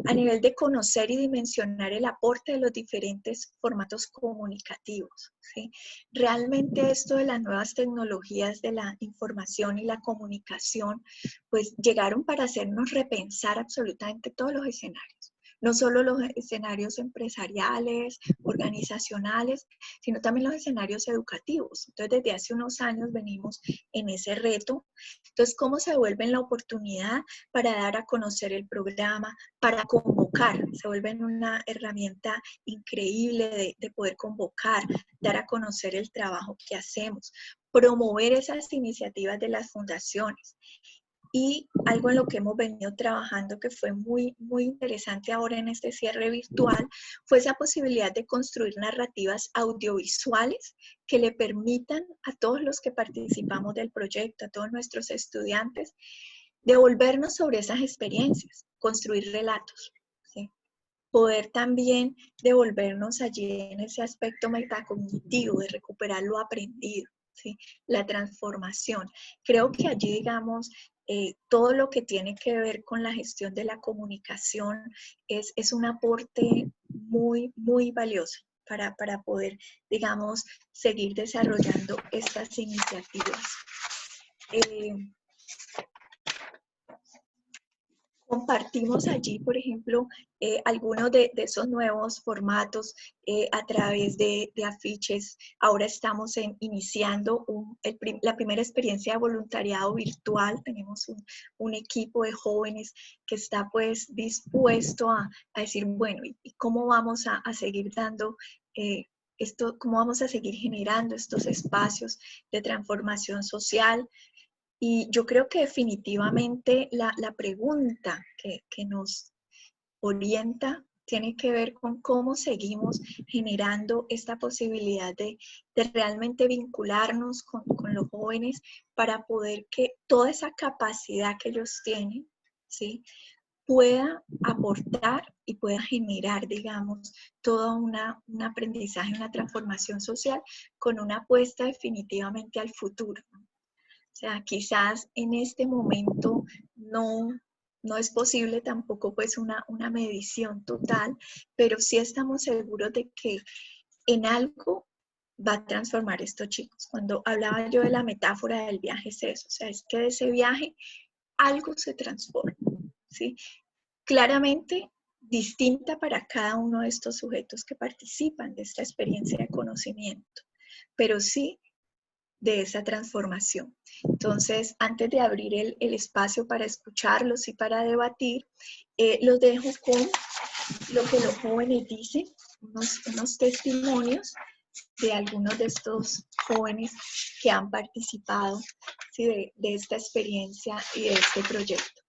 Speaker 2: a nivel de conocer y dimensionar el aporte de los diferentes formatos comunicativos, ¿sí? Realmente esto de las nuevas tecnologías de la información y la comunicación, pues llegaron para hacernos repensar absolutamente todos los escenarios. No solo los escenarios empresariales, organizacionales, sino también los escenarios educativos. Entonces, desde hace unos años venimos en ese reto. Entonces, ¿cómo se vuelve la oportunidad para dar a conocer el programa, para convocar? Se vuelven una herramienta increíble de poder convocar, dar a conocer el trabajo que hacemos, promover esas iniciativas de las fundaciones. Y algo en lo que hemos venido trabajando que fue muy, muy interesante ahora en este cierre virtual fue esa posibilidad de construir narrativas audiovisuales que le permitan a todos los que participamos del proyecto, a todos nuestros estudiantes, devolvernos sobre esas experiencias, construir relatos, ¿sí? Poder también devolvernos allí en ese aspecto metacognitivo de recuperar lo aprendido, ¿sí? La transformación. Creo que allí, digamos, todo lo que tiene que ver con la gestión de la comunicación es un aporte muy, muy valioso para poder, digamos, seguir desarrollando estas iniciativas. Compartimos allí, por ejemplo, algunos de esos nuevos formatos a través de afiches. Ahora estamos iniciando la primera experiencia de voluntariado virtual. Tenemos un equipo de jóvenes que está pues dispuesto a decir, bueno, ¿y cómo vamos a seguir dando esto, cómo vamos a seguir generando estos espacios de transformación social? Y yo creo que definitivamente la pregunta que nos orienta tiene que ver con cómo seguimos generando esta posibilidad de realmente vincularnos con los jóvenes para poder que toda esa capacidad que ellos tienen, ¿sí?, pueda aportar y pueda generar, digamos, todo un aprendizaje, una transformación social con una apuesta definitivamente al futuro. O sea, quizás en este momento no es posible tampoco pues una medición total, pero sí estamos seguros de que en algo va a transformar estos chicos. Cuando hablaba yo de la metáfora del viaje es eso, o sea, es que de ese viaje algo se transforma, ¿sí? Claramente distinta para cada uno de estos sujetos que participan de esta experiencia de conocimiento, pero sí de esa transformación. Entonces, antes de abrir el espacio para escucharlos y para debatir, los dejo con lo que los jóvenes dicen, unos testimonios de algunos de estos jóvenes que han participado, ¿sí?, de esta experiencia y de este proyecto.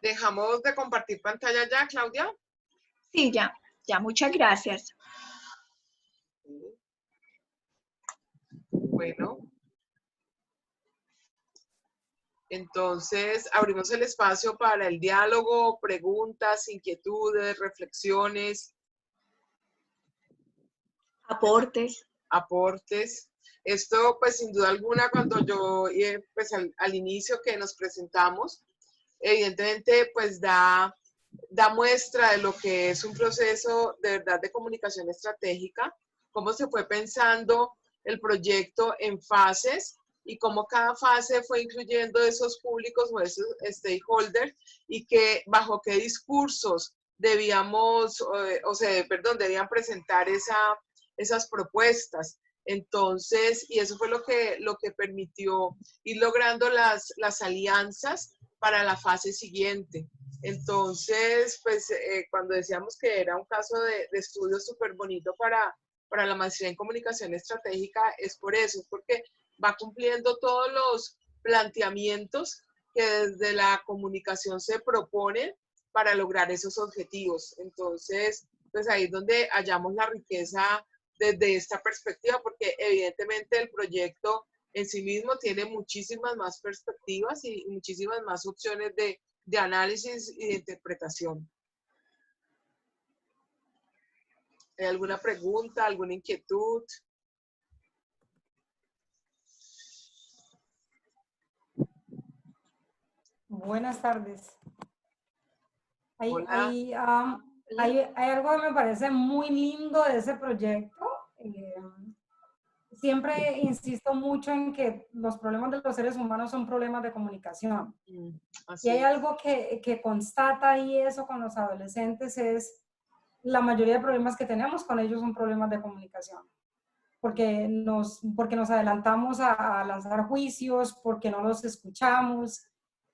Speaker 1: ¿Dejamos de compartir pantalla ya, Claudia?
Speaker 2: Sí, ya, muchas gracias.
Speaker 1: Bueno. Entonces, abrimos el espacio para el diálogo, preguntas, inquietudes, reflexiones. Aportes. Esto, pues, sin duda alguna, cuando yo, pues, al inicio que nos presentamos, evidentemente, pues, da da muestra de lo que es un proceso de verdad de comunicación estratégica, cómo se fue pensando el proyecto en fases y cómo cada fase fue incluyendo esos públicos o esos stakeholders y que bajo qué discursos debíamos, debían presentar esas propuestas. Entonces, y eso fue lo que permitió ir logrando las alianzas para la fase siguiente. Entonces, pues cuando decíamos que era un caso de estudio súper bonito para la maestría en comunicación estratégica, es por eso, es porque va cumpliendo todos los planteamientos que desde la comunicación se proponen para lograr esos objetivos. Entonces, pues ahí es donde hallamos la riqueza desde esta perspectiva, porque evidentemente el proyecto en sí mismo tiene muchísimas más perspectivas y muchísimas más opciones de análisis y de interpretación. ¿Hay alguna pregunta, alguna inquietud?
Speaker 6: Buenas tardes.
Speaker 1: Hola.
Speaker 6: Hay algo que me parece muy lindo de ese proyecto. Siempre insisto mucho en que los problemas de los seres humanos son problemas de comunicación. Y hay algo que constata ahí eso con los adolescentes es la mayoría de problemas que tenemos con ellos son problemas de comunicación. Porque nos adelantamos a lanzar juicios, porque no los escuchamos.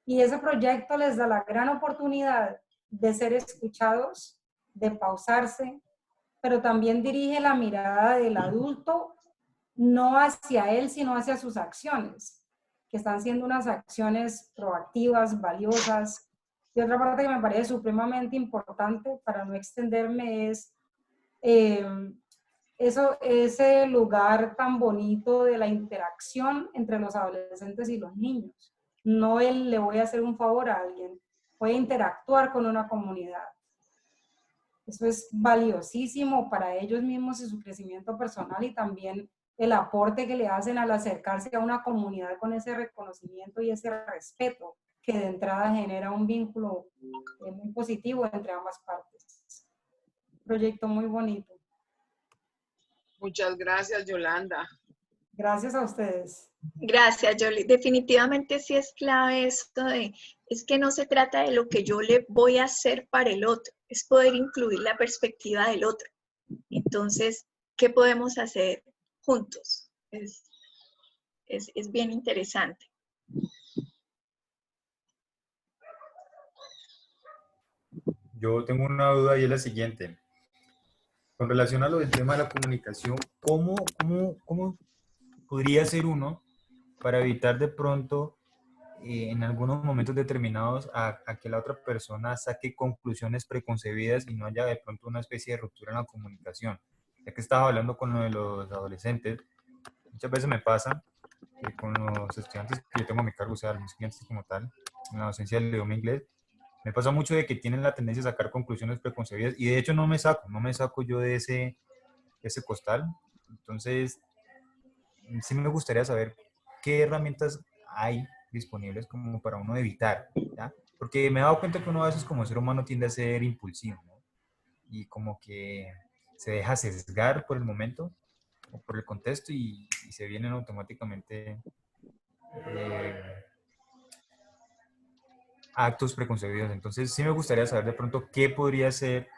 Speaker 6: Y ese proyecto les da la gran oportunidad de ser escuchados, de pausarse, pero también dirige la mirada del adulto no hacia él, sino hacia sus acciones, que están siendo unas acciones proactivas, valiosas. Y otra parte que me parece supremamente importante, para no extenderme, es ese lugar tan bonito de la interacción entre los adolescentes y los niños. No le voy a hacer un favor a alguien, voy a interactuar con una comunidad. Eso es valiosísimo para ellos mismos y su crecimiento personal, y también el aporte que le hacen al acercarse a una comunidad con ese reconocimiento y ese respeto, que de entrada genera un vínculo muy positivo entre ambas partes. Proyecto muy bonito.
Speaker 1: Muchas gracias, Yolanda.
Speaker 6: Gracias a ustedes.
Speaker 2: Gracias, Yoli. Definitivamente sí es clave esto es que no se trata de lo que yo le voy a hacer para el otro, es poder incluir la perspectiva del otro. Entonces, ¿qué podemos hacer juntos? Es bien interesante.
Speaker 3: Yo tengo una duda y es la siguiente. Con relación a lo del tema de la comunicación, ¿cómo podría ser uno para evitar de pronto en algunos momentos determinados a que la otra persona saque conclusiones preconcebidas y no haya de pronto una especie de ruptura en la comunicación? Ya que estaba hablando con lo de los adolescentes, muchas veces me pasa que con los estudiantes que yo tengo a mi cargo, o sea, los estudiantes como tal, en la docencia del idioma inglés, me pasa mucho de que tienen la tendencia a sacar conclusiones preconcebidas y de hecho no me saco yo de ese costal. Entonces, sí me gustaría saber qué herramientas hay disponibles como para uno evitar, ¿ya? Porque me he dado cuenta que uno a veces como ser humano tiende a ser impulsivo, ¿no? Y como que se deja sesgar por el momento o por el contexto y se vienen automáticamente actos preconcebidos. Entonces sí me gustaría saber de pronto qué podría ser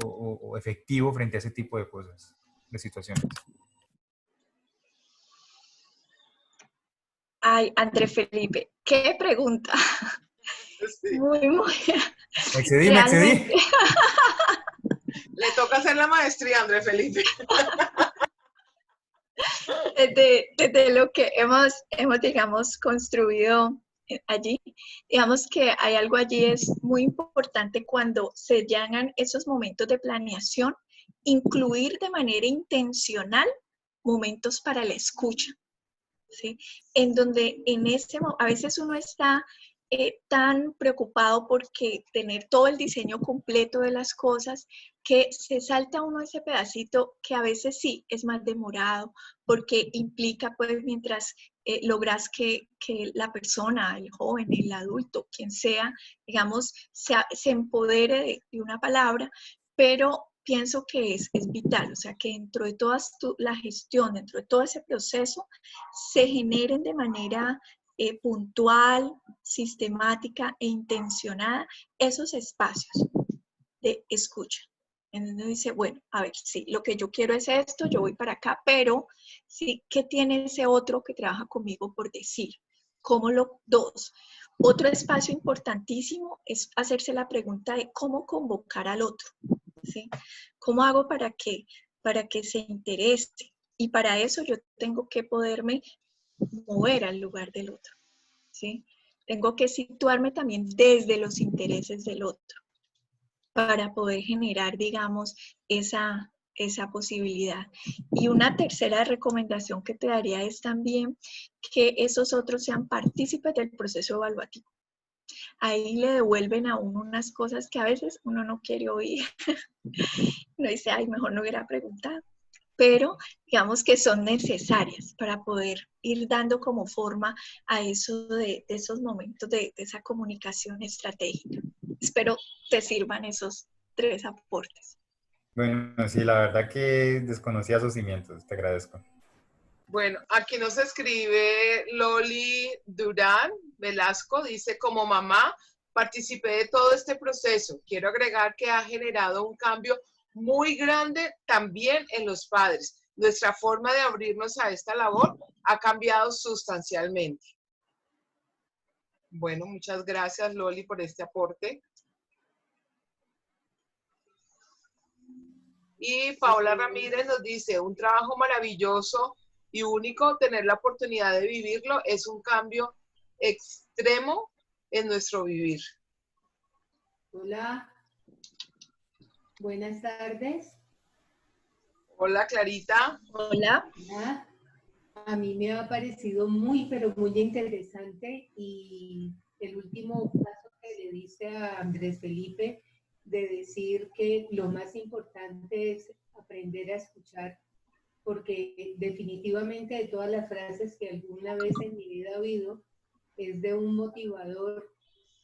Speaker 3: o efectivo frente a ese tipo de cosas, de situaciones.
Speaker 2: Ay, André Felipe, qué pregunta.
Speaker 1: Sí.
Speaker 2: Muy.
Speaker 3: Me excedí.
Speaker 1: Le toca hacer la maestría, André Felipe.
Speaker 2: Desde lo que hemos, digamos, construido allí, digamos que hay algo allí es muy importante cuando se llegan esos momentos de planeación, incluir de manera intencional momentos para la escucha, ¿sí? En donde a veces uno está tan preocupado porque tener todo el diseño completo de las cosas que se salta uno ese pedacito que a veces sí es más demorado porque implica pues mientras logras que la persona, el joven, el adulto, quien sea, digamos, se empodere de una palabra, pero pienso que es vital, o sea, que dentro de toda la gestión, dentro de todo ese proceso, se generen de manera puntual, sistemática e intencionada esos espacios de escucha. En donde dice, bueno, a ver, sí, lo que yo quiero es esto, yo voy para acá, pero sí, ¿qué tiene ese otro que trabaja conmigo por decir? ¿Cómo lo dos? Otro espacio importantísimo es hacerse la pregunta de cómo convocar al otro, ¿sí? ¿Cómo hago para que se interese? Y para eso yo tengo que poderme mover al lugar del otro, ¿sí? Tengo que situarme también desde los intereses del otro para poder generar, digamos, esa posibilidad. Y una tercera recomendación que te daría es también que esos otros sean partícipes del proceso evaluativo. Ahí le devuelven a uno unas cosas que a veces uno no quiere oír. Uno dice, ay, mejor no hubiera preguntado. Pero digamos que son necesarias para poder ir dando como forma a eso de esos momentos de esa comunicación estratégica. Espero te sirvan esos 3 aportes.
Speaker 3: Bueno, sí, la verdad que desconocía sus cimientos, te agradezco.
Speaker 1: Bueno, aquí nos escribe Loli Durán Velasco, dice, como mamá, participé de todo este proceso. Quiero agregar que ha generado un cambio muy grande también en los padres. Nuestra forma de abrirnos a esta labor ha cambiado sustancialmente. Bueno, muchas gracias, Loli, por este aporte. Y Paola Ramírez nos dice, un trabajo maravilloso y único, tener la oportunidad de vivirlo es un cambio extremo en nuestro vivir.
Speaker 5: Hola, buenas tardes.
Speaker 1: Hola, Clarita.
Speaker 2: Hola.
Speaker 5: Hola. A mí me ha parecido muy, pero muy interesante y el último paso que le dice a Andrés Felipe de decir que lo más importante es aprender a escuchar, porque definitivamente de todas las frases que alguna vez en mi vida he oído, es de un motivador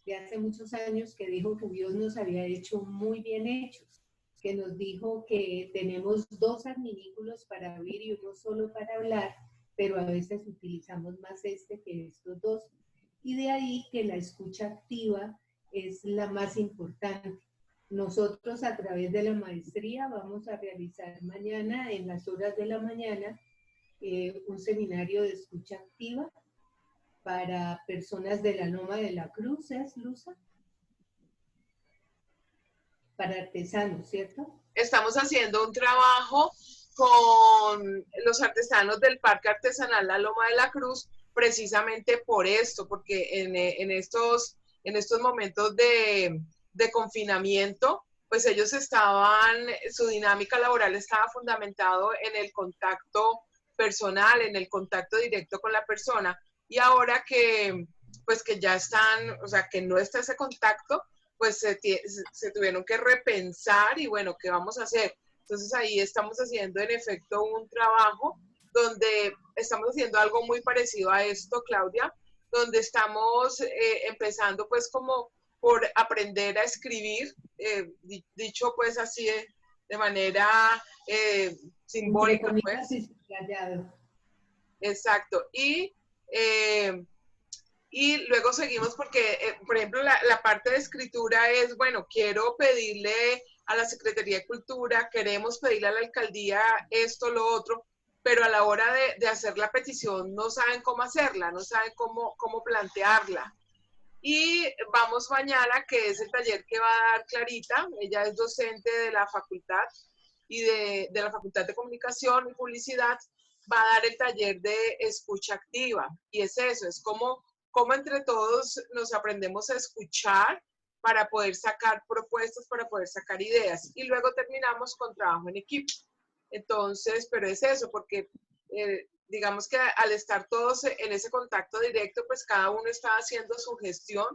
Speaker 5: de hace muchos años que dijo que Dios nos había hecho muy bien hechos, que nos dijo que tenemos 2 adminículos para oír y uno solo para hablar, pero a veces utilizamos más que estos 2. Y de ahí que la escucha activa es la más importante. Nosotros a través de la maestría vamos a realizar mañana, en las horas de la mañana, un seminario de escucha activa para personas de la Loma de la Cruz, ¿es, Luza? Para artesanos, ¿cierto?
Speaker 1: Estamos haciendo un trabajo con los artesanos del Parque Artesanal La Loma de la Cruz, precisamente por esto, porque en estos momentos de confinamiento, pues ellos su dinámica laboral estaba fundamentado en el contacto personal, en el contacto directo con la persona, y ahora que ya están, o sea, que no está ese contacto, pues se tuvieron que repensar y bueno, ¿qué vamos a hacer? Entonces ahí estamos haciendo en efecto un trabajo donde estamos haciendo algo muy parecido a esto, Claudia, donde estamos empezando pues como por aprender a escribir, dicho pues así de manera simbólica. Pues. Exacto. Y luego seguimos porque, por ejemplo, la parte de escritura es, bueno, quiero pedirle a la Secretaría de Cultura, queremos pedirle a la alcaldía esto, lo otro, pero a la hora de hacer la petición no saben cómo hacerla, no saben cómo plantearla. Y vamos mañana, que es el taller que va a dar Clarita, ella es docente de la facultad y de la Facultad de Comunicación y Publicidad, va a dar el taller de escucha activa. Y es eso, es cómo entre todos nos aprendemos a escuchar para poder sacar propuestas, para poder sacar ideas. Y luego terminamos con trabajo en equipo. Entonces, pero es eso, porque digamos que al estar todos en ese contacto directo, pues cada uno está haciendo su gestión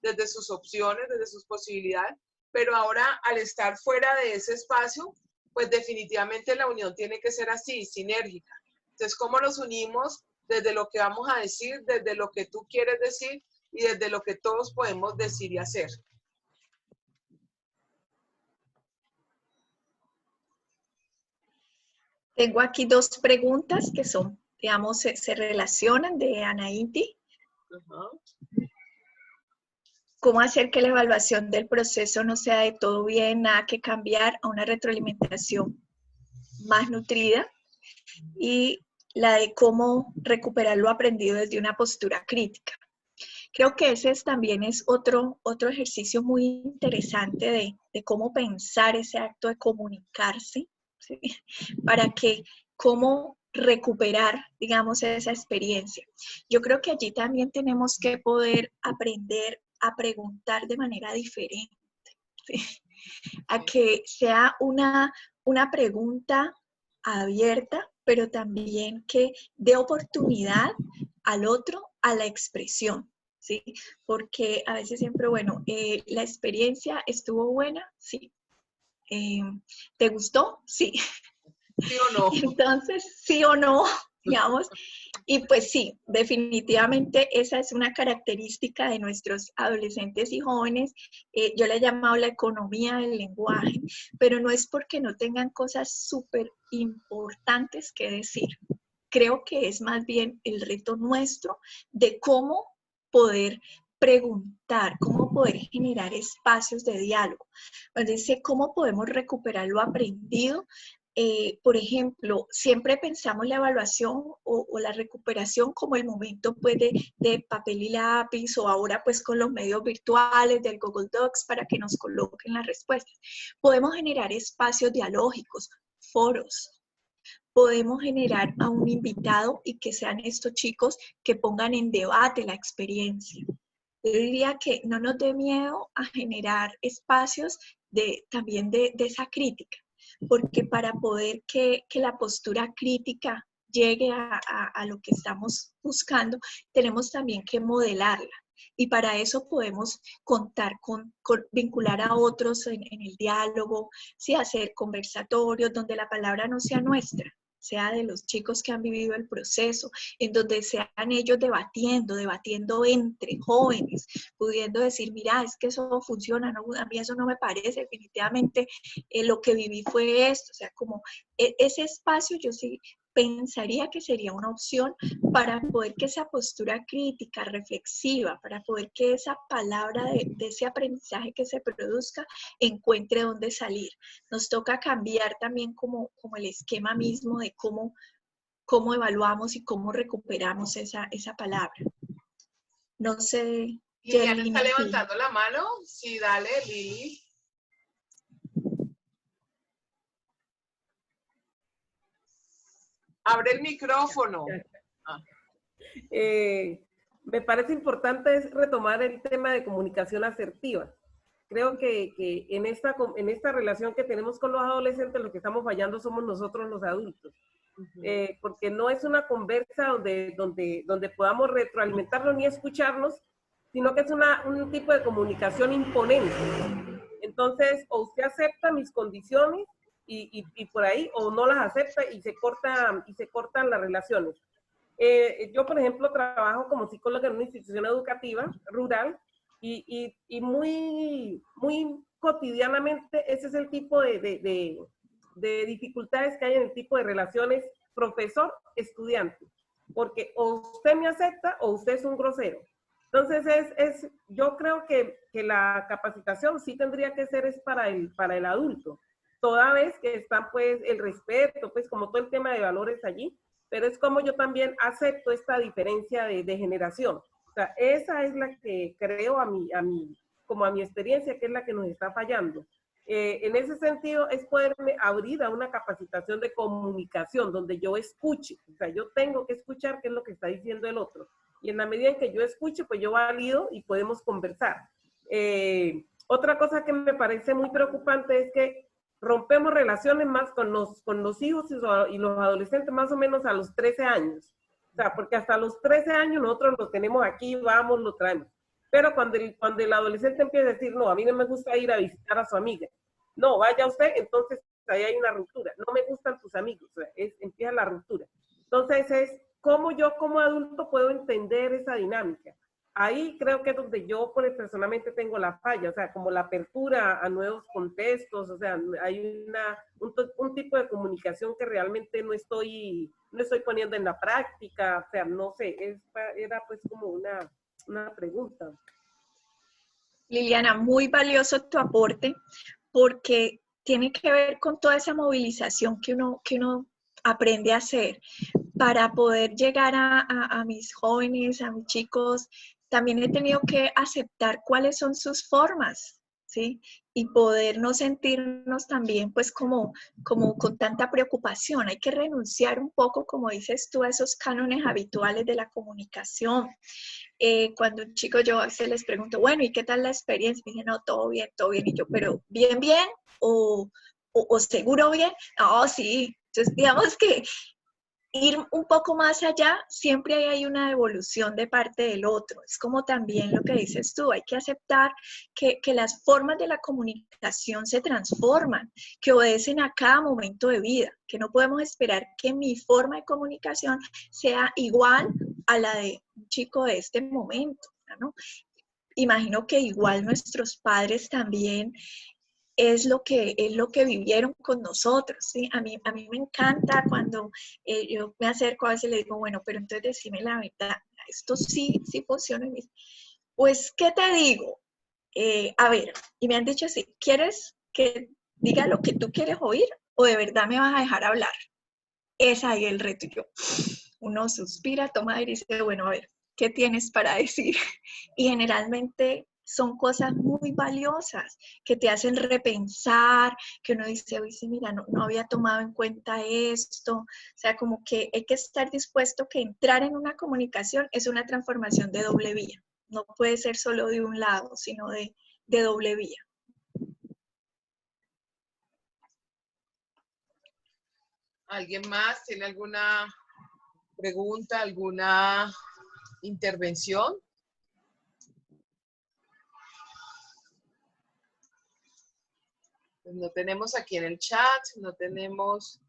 Speaker 1: desde sus opciones, desde sus posibilidades, pero ahora al estar fuera de ese espacio, pues definitivamente la unión tiene que ser así, sinérgica. Entonces, ¿cómo nos unimos desde lo que vamos a decir, desde lo que tú quieres decir y desde lo que todos podemos decir y hacer?
Speaker 2: Tengo aquí dos preguntas que son, digamos, se relacionan de Ana Inti. ¿Cómo hacer que la evaluación del proceso no sea de todo bien, nada que cambiar, a una retroalimentación más nutrida? Y la de cómo recuperar lo aprendido desde una postura crítica. Creo que ese también es otro ejercicio muy interesante de cómo pensar ese acto de comunicarse, ¿sí? Para que, cómo recuperar, digamos, esa experiencia. Yo creo que allí también tenemos que poder aprender a preguntar de manera diferente, ¿sí? A que sea una pregunta abierta, pero también que dé oportunidad al otro a la expresión, ¿sí? Porque a veces siempre, bueno, ¿la experiencia estuvo buena? Sí. ¿Te gustó? Sí.
Speaker 1: ¿Sí o no?
Speaker 2: Entonces, sí o no, digamos. Y pues sí, definitivamente esa es una característica de nuestros adolescentes y jóvenes. Yo le he llamado la economía del lenguaje, pero no es porque no tengan cosas súper importantes que decir. Creo que es más bien el reto nuestro de cómo poder preguntar, cómo poder generar espacios de diálogo. Entonces, cómo podemos recuperar lo aprendido. Por ejemplo, siempre pensamos la evaluación o la recuperación como el momento pues, de papel y lápiz, o ahora pues con los medios virtuales del Google Docs para que nos coloquen las respuestas. Podemos generar espacios dialógicos, foros. Podemos generar a un invitado y que sean estos chicos que pongan en debate la experiencia. Yo diría que no nos dé miedo a generar espacios también de esa crítica, porque para poder que la postura crítica llegue a lo que estamos buscando, tenemos también que modelarla. Y para eso podemos contar con vincular a otros en el diálogo, ¿sí? Hacer conversatorios donde la palabra no sea nuestra, sea de los chicos que han vivido el proceso, en donde sean ellos debatiendo entre jóvenes, pudiendo decir, mira, es que eso funciona, no, a mí eso no me parece, definitivamente lo que viví fue esto, o sea, como ese espacio yo sí pensaría que sería una opción para poder que esa postura crítica, reflexiva, para poder que esa palabra de ese aprendizaje que se produzca encuentre dónde salir. Nos toca cambiar también como el esquema mismo de cómo evaluamos y cómo recuperamos esa palabra. No sé.
Speaker 1: Liliana está levantando la mano. Sí, dale, Lili. Abre el micrófono.
Speaker 4: Me parece importante retomar el tema de comunicación asertiva. Creo que en esta relación que tenemos con los adolescentes, lo que estamos fallando somos nosotros los adultos. Porque no es una conversa donde podamos retroalimentarnos ni escucharnos, sino que es un tipo de comunicación imponente. Entonces, o usted acepta mis condiciones y por ahí, o no las acepta y se cortan las relaciones. Yo, por ejemplo, trabajo como psicóloga en una institución educativa rural y muy cotidianamente ese es el tipo de dificultades que hay en el tipo de relaciones profesor-estudiante, porque o usted me acepta o usted es un grosero. Entonces, yo creo que la capacitación sí tendría que ser para el adulto, toda vez que están pues el respeto, pues como todo el tema de valores allí, pero es como yo también acepto esta diferencia de generación. O sea, esa es la que creo como a mi experiencia, que es la que nos está fallando. En ese sentido, es poderme abrir a una capacitación de comunicación, donde yo escuche. O sea, yo tengo que escuchar qué es lo que está diciendo el otro. Y en la medida en que yo escuche, pues yo valido y podemos conversar. Otra cosa que me parece muy preocupante es que rompemos relaciones más con los hijos y los adolescentes más o menos a los 13 años. O sea, porque hasta los 13 años nosotros lo tenemos aquí, vamos, lo traemos. Pero cuando el adolescente empieza a decir, no, a mí no me gusta ir a visitar a su amiga, no, vaya usted, entonces ahí hay una ruptura. No me gustan tus amigos, o sea, empieza la ruptura. Entonces es cómo yo como adulto puedo entender esa dinámica. Ahí creo que es donde yo personalmente tengo la falla, o sea, como la apertura a nuevos contextos, o sea, hay un tipo de comunicación que realmente no estoy poniendo en la práctica, o sea, no sé, era pues como una pregunta.
Speaker 2: Liliana, muy valioso tu aporte, porque tiene que ver con toda esa movilización que uno aprende a hacer para poder llegar a mis jóvenes, a mis chicos. También he tenido que aceptar cuáles son sus formas, ¿sí? Y poder no sentirnos también pues como con tanta preocupación. Hay que renunciar un poco, como dices tú, a esos cánones habituales de la comunicación. Cuando un chico yo se les pregunto, bueno, ¿y qué tal la experiencia? Me dicen, no, todo bien, y yo, pero ¿bien, bien? ¿O seguro bien? No, sí. Entonces, digamos que ir un poco más allá, siempre hay una devolución de parte del otro. Es como también lo que dices tú, hay que aceptar que las formas de la comunicación se transforman, que obedecen a cada momento de vida, que no podemos esperar que mi forma de comunicación sea igual a la de un chico de este momento, ¿no? Imagino que igual nuestros padres también es lo que vivieron con nosotros, ¿sí? A mí me encanta cuando yo me acerco, a veces le digo, bueno, pero entonces decime la verdad, esto sí funciona. Y me dice, pues, ¿qué te digo? A ver, y me han dicho así, ¿quieres que diga lo que tú quieres oír o de verdad me vas a dejar hablar? Es ahí el reto. Y yo, uno suspira, toma aire y dice, bueno, a ver, ¿qué tienes para decir? Y generalmente son cosas muy valiosas que te hacen repensar, que uno dice, oye, sí, mira, no había tomado en cuenta esto. O sea, como que hay que estar dispuesto que entrar en una comunicación es una transformación de doble vía. No puede ser solo de un lado, sino de doble vía.
Speaker 1: ¿Alguien más tiene alguna pregunta, alguna intervención? Pues no tenemos aquí en el chat, no tenemos...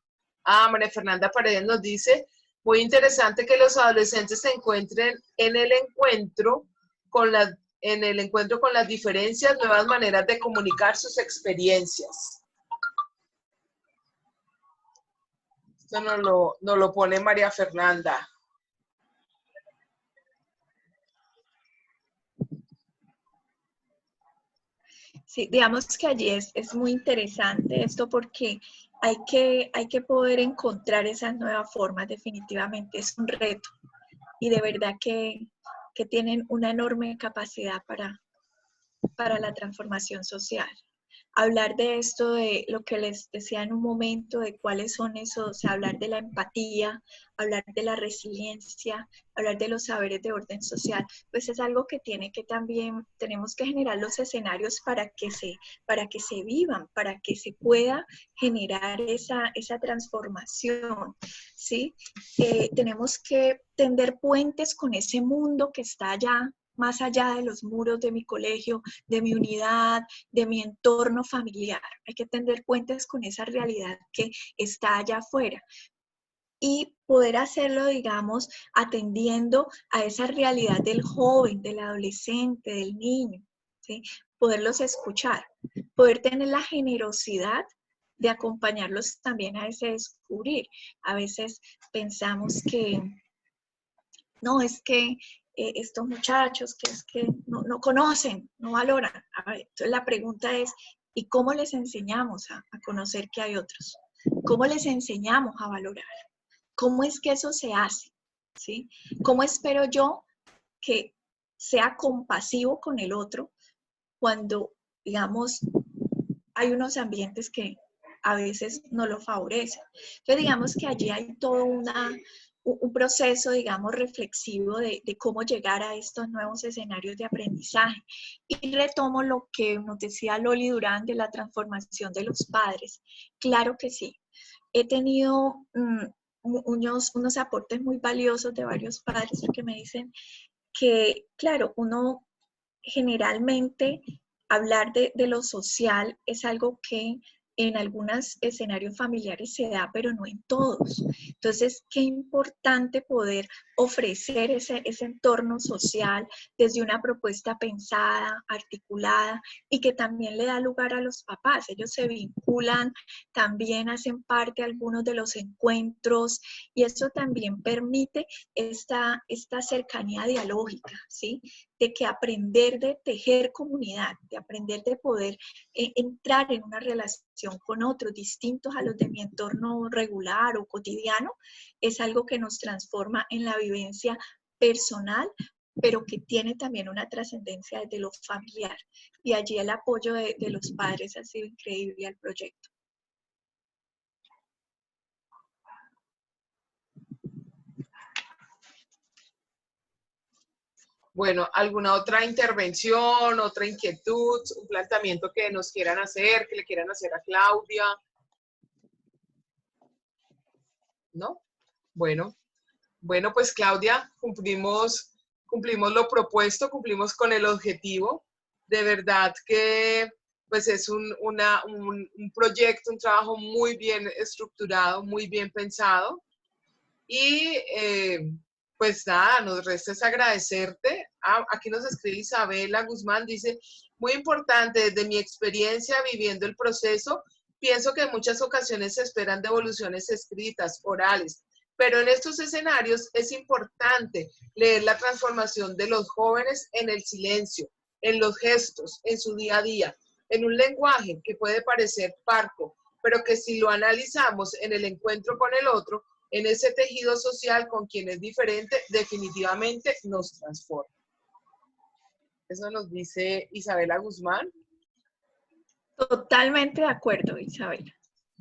Speaker 1: María Fernanda Paredes nos dice, muy interesante que los adolescentes se encuentren en el encuentro con las diferencias, nuevas maneras de comunicar sus experiencias. Esto nos lo pone María Fernanda.
Speaker 2: Sí, digamos que allí es muy interesante esto porque hay que poder encontrar esas nuevas formas, definitivamente es un reto y de verdad que tienen una enorme capacidad para la transformación social. Hablar de esto, de lo que les decía en un momento, de cuáles son esos, hablar de la empatía, hablar de la resiliencia, hablar de los saberes de orden social, pues es algo que tenemos que generar los escenarios para que se vivan, para que se pueda generar esa transformación, ¿sí? Tenemos que tender puentes con ese mundo que está allá, más allá de los muros de mi colegio, de mi unidad, de mi entorno familiar. Hay que tender puentes con esa realidad que está allá afuera y poder hacerlo, digamos, atendiendo a esa realidad del joven, del adolescente, del niño, ¿sí? Poderlos escuchar, poder tener la generosidad de acompañarlos también a ese descubrir. A veces pensamos que, no, es que estos muchachos que no conocen, no valoran. A ver, entonces la pregunta es, ¿y cómo les enseñamos a conocer que hay otros? ¿Cómo les enseñamos a valorar? ¿Cómo es que eso se hace? ¿Sí? ¿Cómo espero yo que sea compasivo con el otro cuando, digamos, hay unos ambientes que a veces no lo favorecen? Entonces, digamos que allí hay toda un proceso, digamos, reflexivo de cómo llegar a estos nuevos escenarios de aprendizaje. Y retomo lo que nos decía Loli Durán de la transformación de los padres. Claro que sí. He tenido unos aportes muy valiosos de varios padres que me dicen que, claro, uno generalmente hablar de lo social es algo que en algunos escenarios familiares se da, pero no en todos. Entonces, qué importante poder ofrecer ese entorno social desde una propuesta pensada, articulada, y que también le da lugar a los papás. Ellos se vinculan, también hacen parte algunos de los encuentros, y eso también permite esta cercanía dialógica, ¿sí? De que aprender de tejer comunidad, de aprender de poder entrar en una relación con otros distintos a los de mi entorno regular o cotidiano, es algo que nos transforma en la vivencia personal, pero que tiene también una trascendencia desde lo familiar. Y allí el apoyo de los padres ha sido increíble al proyecto.
Speaker 1: Bueno, ¿alguna otra intervención, otra inquietud, un planteamiento que nos quieran hacer, que le quieran hacer a Claudia? ¿No? Bueno, pues Claudia, cumplimos lo propuesto, cumplimos con el objetivo. De verdad que pues es un proyecto, un trabajo muy bien estructurado, muy bien pensado. Y pues nada, nos resta es agradecerte. Aquí nos escribe Isabela Guzmán, dice, muy importante, desde mi experiencia viviendo el proceso, pienso que en muchas ocasiones se esperan devoluciones escritas, orales, pero en estos escenarios es importante leer la transformación de los jóvenes en el silencio, en los gestos, en su día a día, en un lenguaje que puede parecer parco, pero que si lo analizamos en el encuentro con el otro, en ese tejido social con quien es diferente, definitivamente nos transforma. Eso nos dice Isabela Guzmán.
Speaker 2: Totalmente de acuerdo, Isabela.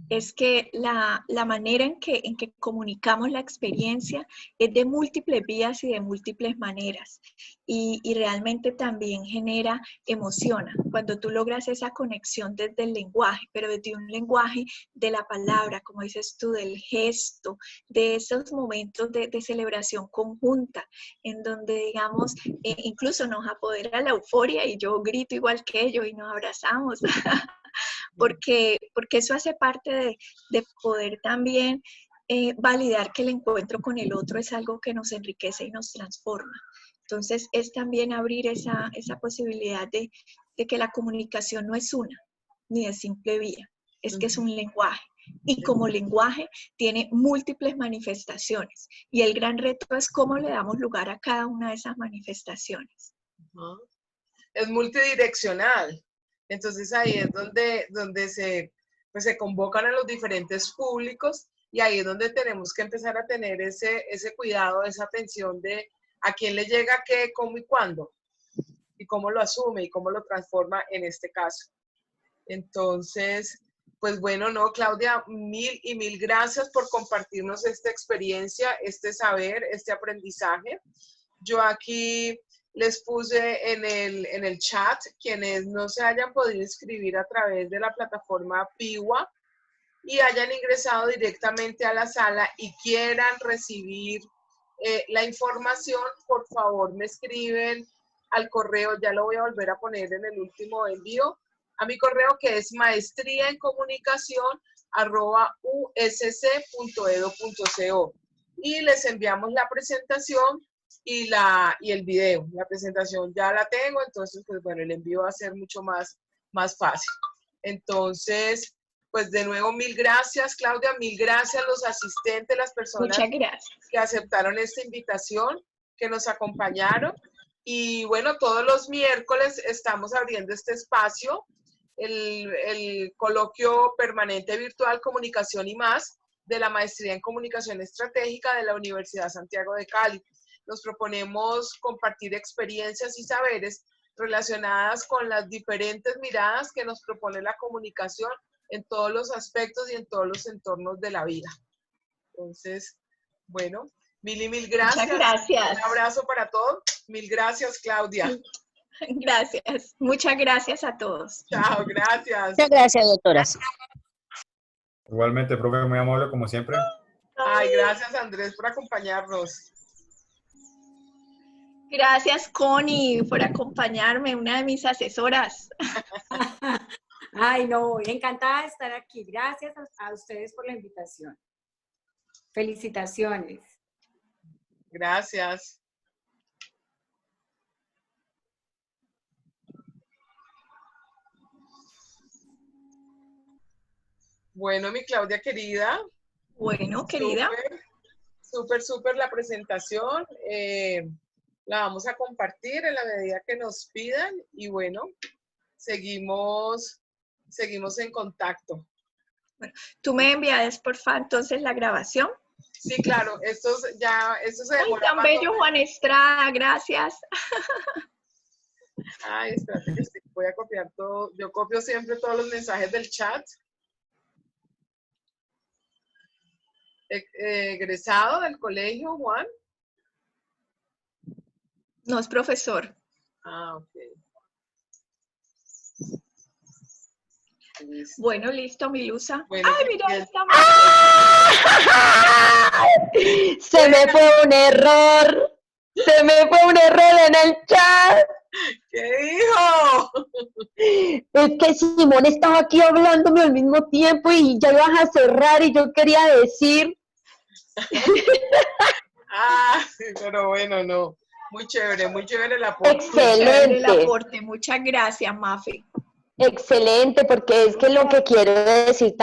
Speaker 2: Es que la manera en que comunicamos la experiencia es de múltiples vías y de múltiples maneras. Y realmente también emociona cuando tú logras esa conexión desde el lenguaje, pero desde un lenguaje de la palabra, como dices tú, del gesto, de esos momentos de celebración conjunta, en donde, digamos, incluso nos apodera la euforia y yo grito igual que ellos y nos abrazamos. Porque eso hace parte de poder también validar que el encuentro con el otro es algo que nos enriquece y nos transforma. Entonces, es también abrir esa posibilidad de que la comunicación no es una, ni de simple vía, es que es un lenguaje. Y como lenguaje tiene múltiples manifestaciones. Y el gran reto es cómo le damos lugar a cada una de esas manifestaciones.
Speaker 1: Es multidireccional. Entonces ahí es donde se convocan a los diferentes públicos y ahí es donde tenemos que empezar a tener ese cuidado, esa atención de a quién le llega qué, cómo y cuándo, y cómo lo asume y cómo lo transforma en este caso. Entonces, pues bueno, no, Claudia, mil y mil gracias por compartirnos esta experiencia, este saber, este aprendizaje. Yo aquí les puse en el chat, quienes no se hayan podido inscribir a través de la plataforma Piwa y hayan ingresado directamente a la sala y quieran recibir la información, por favor me escriben al correo, ya lo voy a volver a poner en el último envío, a mi correo que es maestriaencomunicacion@usc.edu.co y les enviamos la presentación y el video. La presentación ya la tengo, entonces pues bueno, el envío va a ser mucho más fácil. Entonces, pues de nuevo, mil gracias, Claudia, mil gracias a los asistentes, las personas que aceptaron esta invitación, que nos acompañaron. Y bueno, todos los miércoles estamos abriendo este espacio, el coloquio permanente virtual Comunicación y Más, de la Maestría en Comunicación Estratégica de la Universidad Santiago de Cali. Nos proponemos compartir experiencias y saberes relacionadas con las diferentes miradas que nos propone la comunicación en todos los aspectos y en todos los entornos de la vida. Entonces, bueno, Mil gracias.
Speaker 2: Muchas gracias.
Speaker 1: Un abrazo para todos. Mil gracias, Claudia.
Speaker 2: Gracias. Muchas gracias a todos.
Speaker 1: Chao, gracias.
Speaker 7: Muchas gracias, doctoras.
Speaker 3: Igualmente, profe, muy amable como siempre.
Speaker 1: Ay, gracias, Andrés, por acompañarnos.
Speaker 2: Gracias, Connie, por acompañarme, una de mis asesoras.
Speaker 8: Ay, no, encantada de estar aquí. Gracias a ustedes por la invitación. Felicitaciones.
Speaker 1: Gracias. Bueno, mi Claudia querida.
Speaker 2: Bueno, querida.
Speaker 1: Súper la presentación. La vamos a compartir en la medida que nos pidan y bueno, seguimos en contacto.
Speaker 2: Bueno, ¿tú me envías, por favor, entonces la grabación?
Speaker 1: Sí, claro, esto se demora.
Speaker 2: Ay, tan bello, Juan Estrada, gracias.
Speaker 1: Ay, espérate que voy a copiar todo. Yo copio siempre todos los mensajes del chat. Egresado del colegio, Juan.
Speaker 2: No, es profesor.
Speaker 1: Ah, ok. Listo.
Speaker 2: Bueno, listo, Milusa.
Speaker 1: Bueno,
Speaker 2: ay, mira, está
Speaker 7: Se me fue un error. Se me fue un error en el chat.
Speaker 1: ¿Qué dijo?
Speaker 7: Es que Simón estaba aquí hablándome al mismo tiempo y ya ibas a cerrar y yo quería decir.
Speaker 1: Ah, sí, pero bueno, no. Muy chévere el aporte.
Speaker 7: Excelente.
Speaker 2: el aporte. Muchas gracias, Mafe.
Speaker 7: Excelente, porque es que lo que quiero decir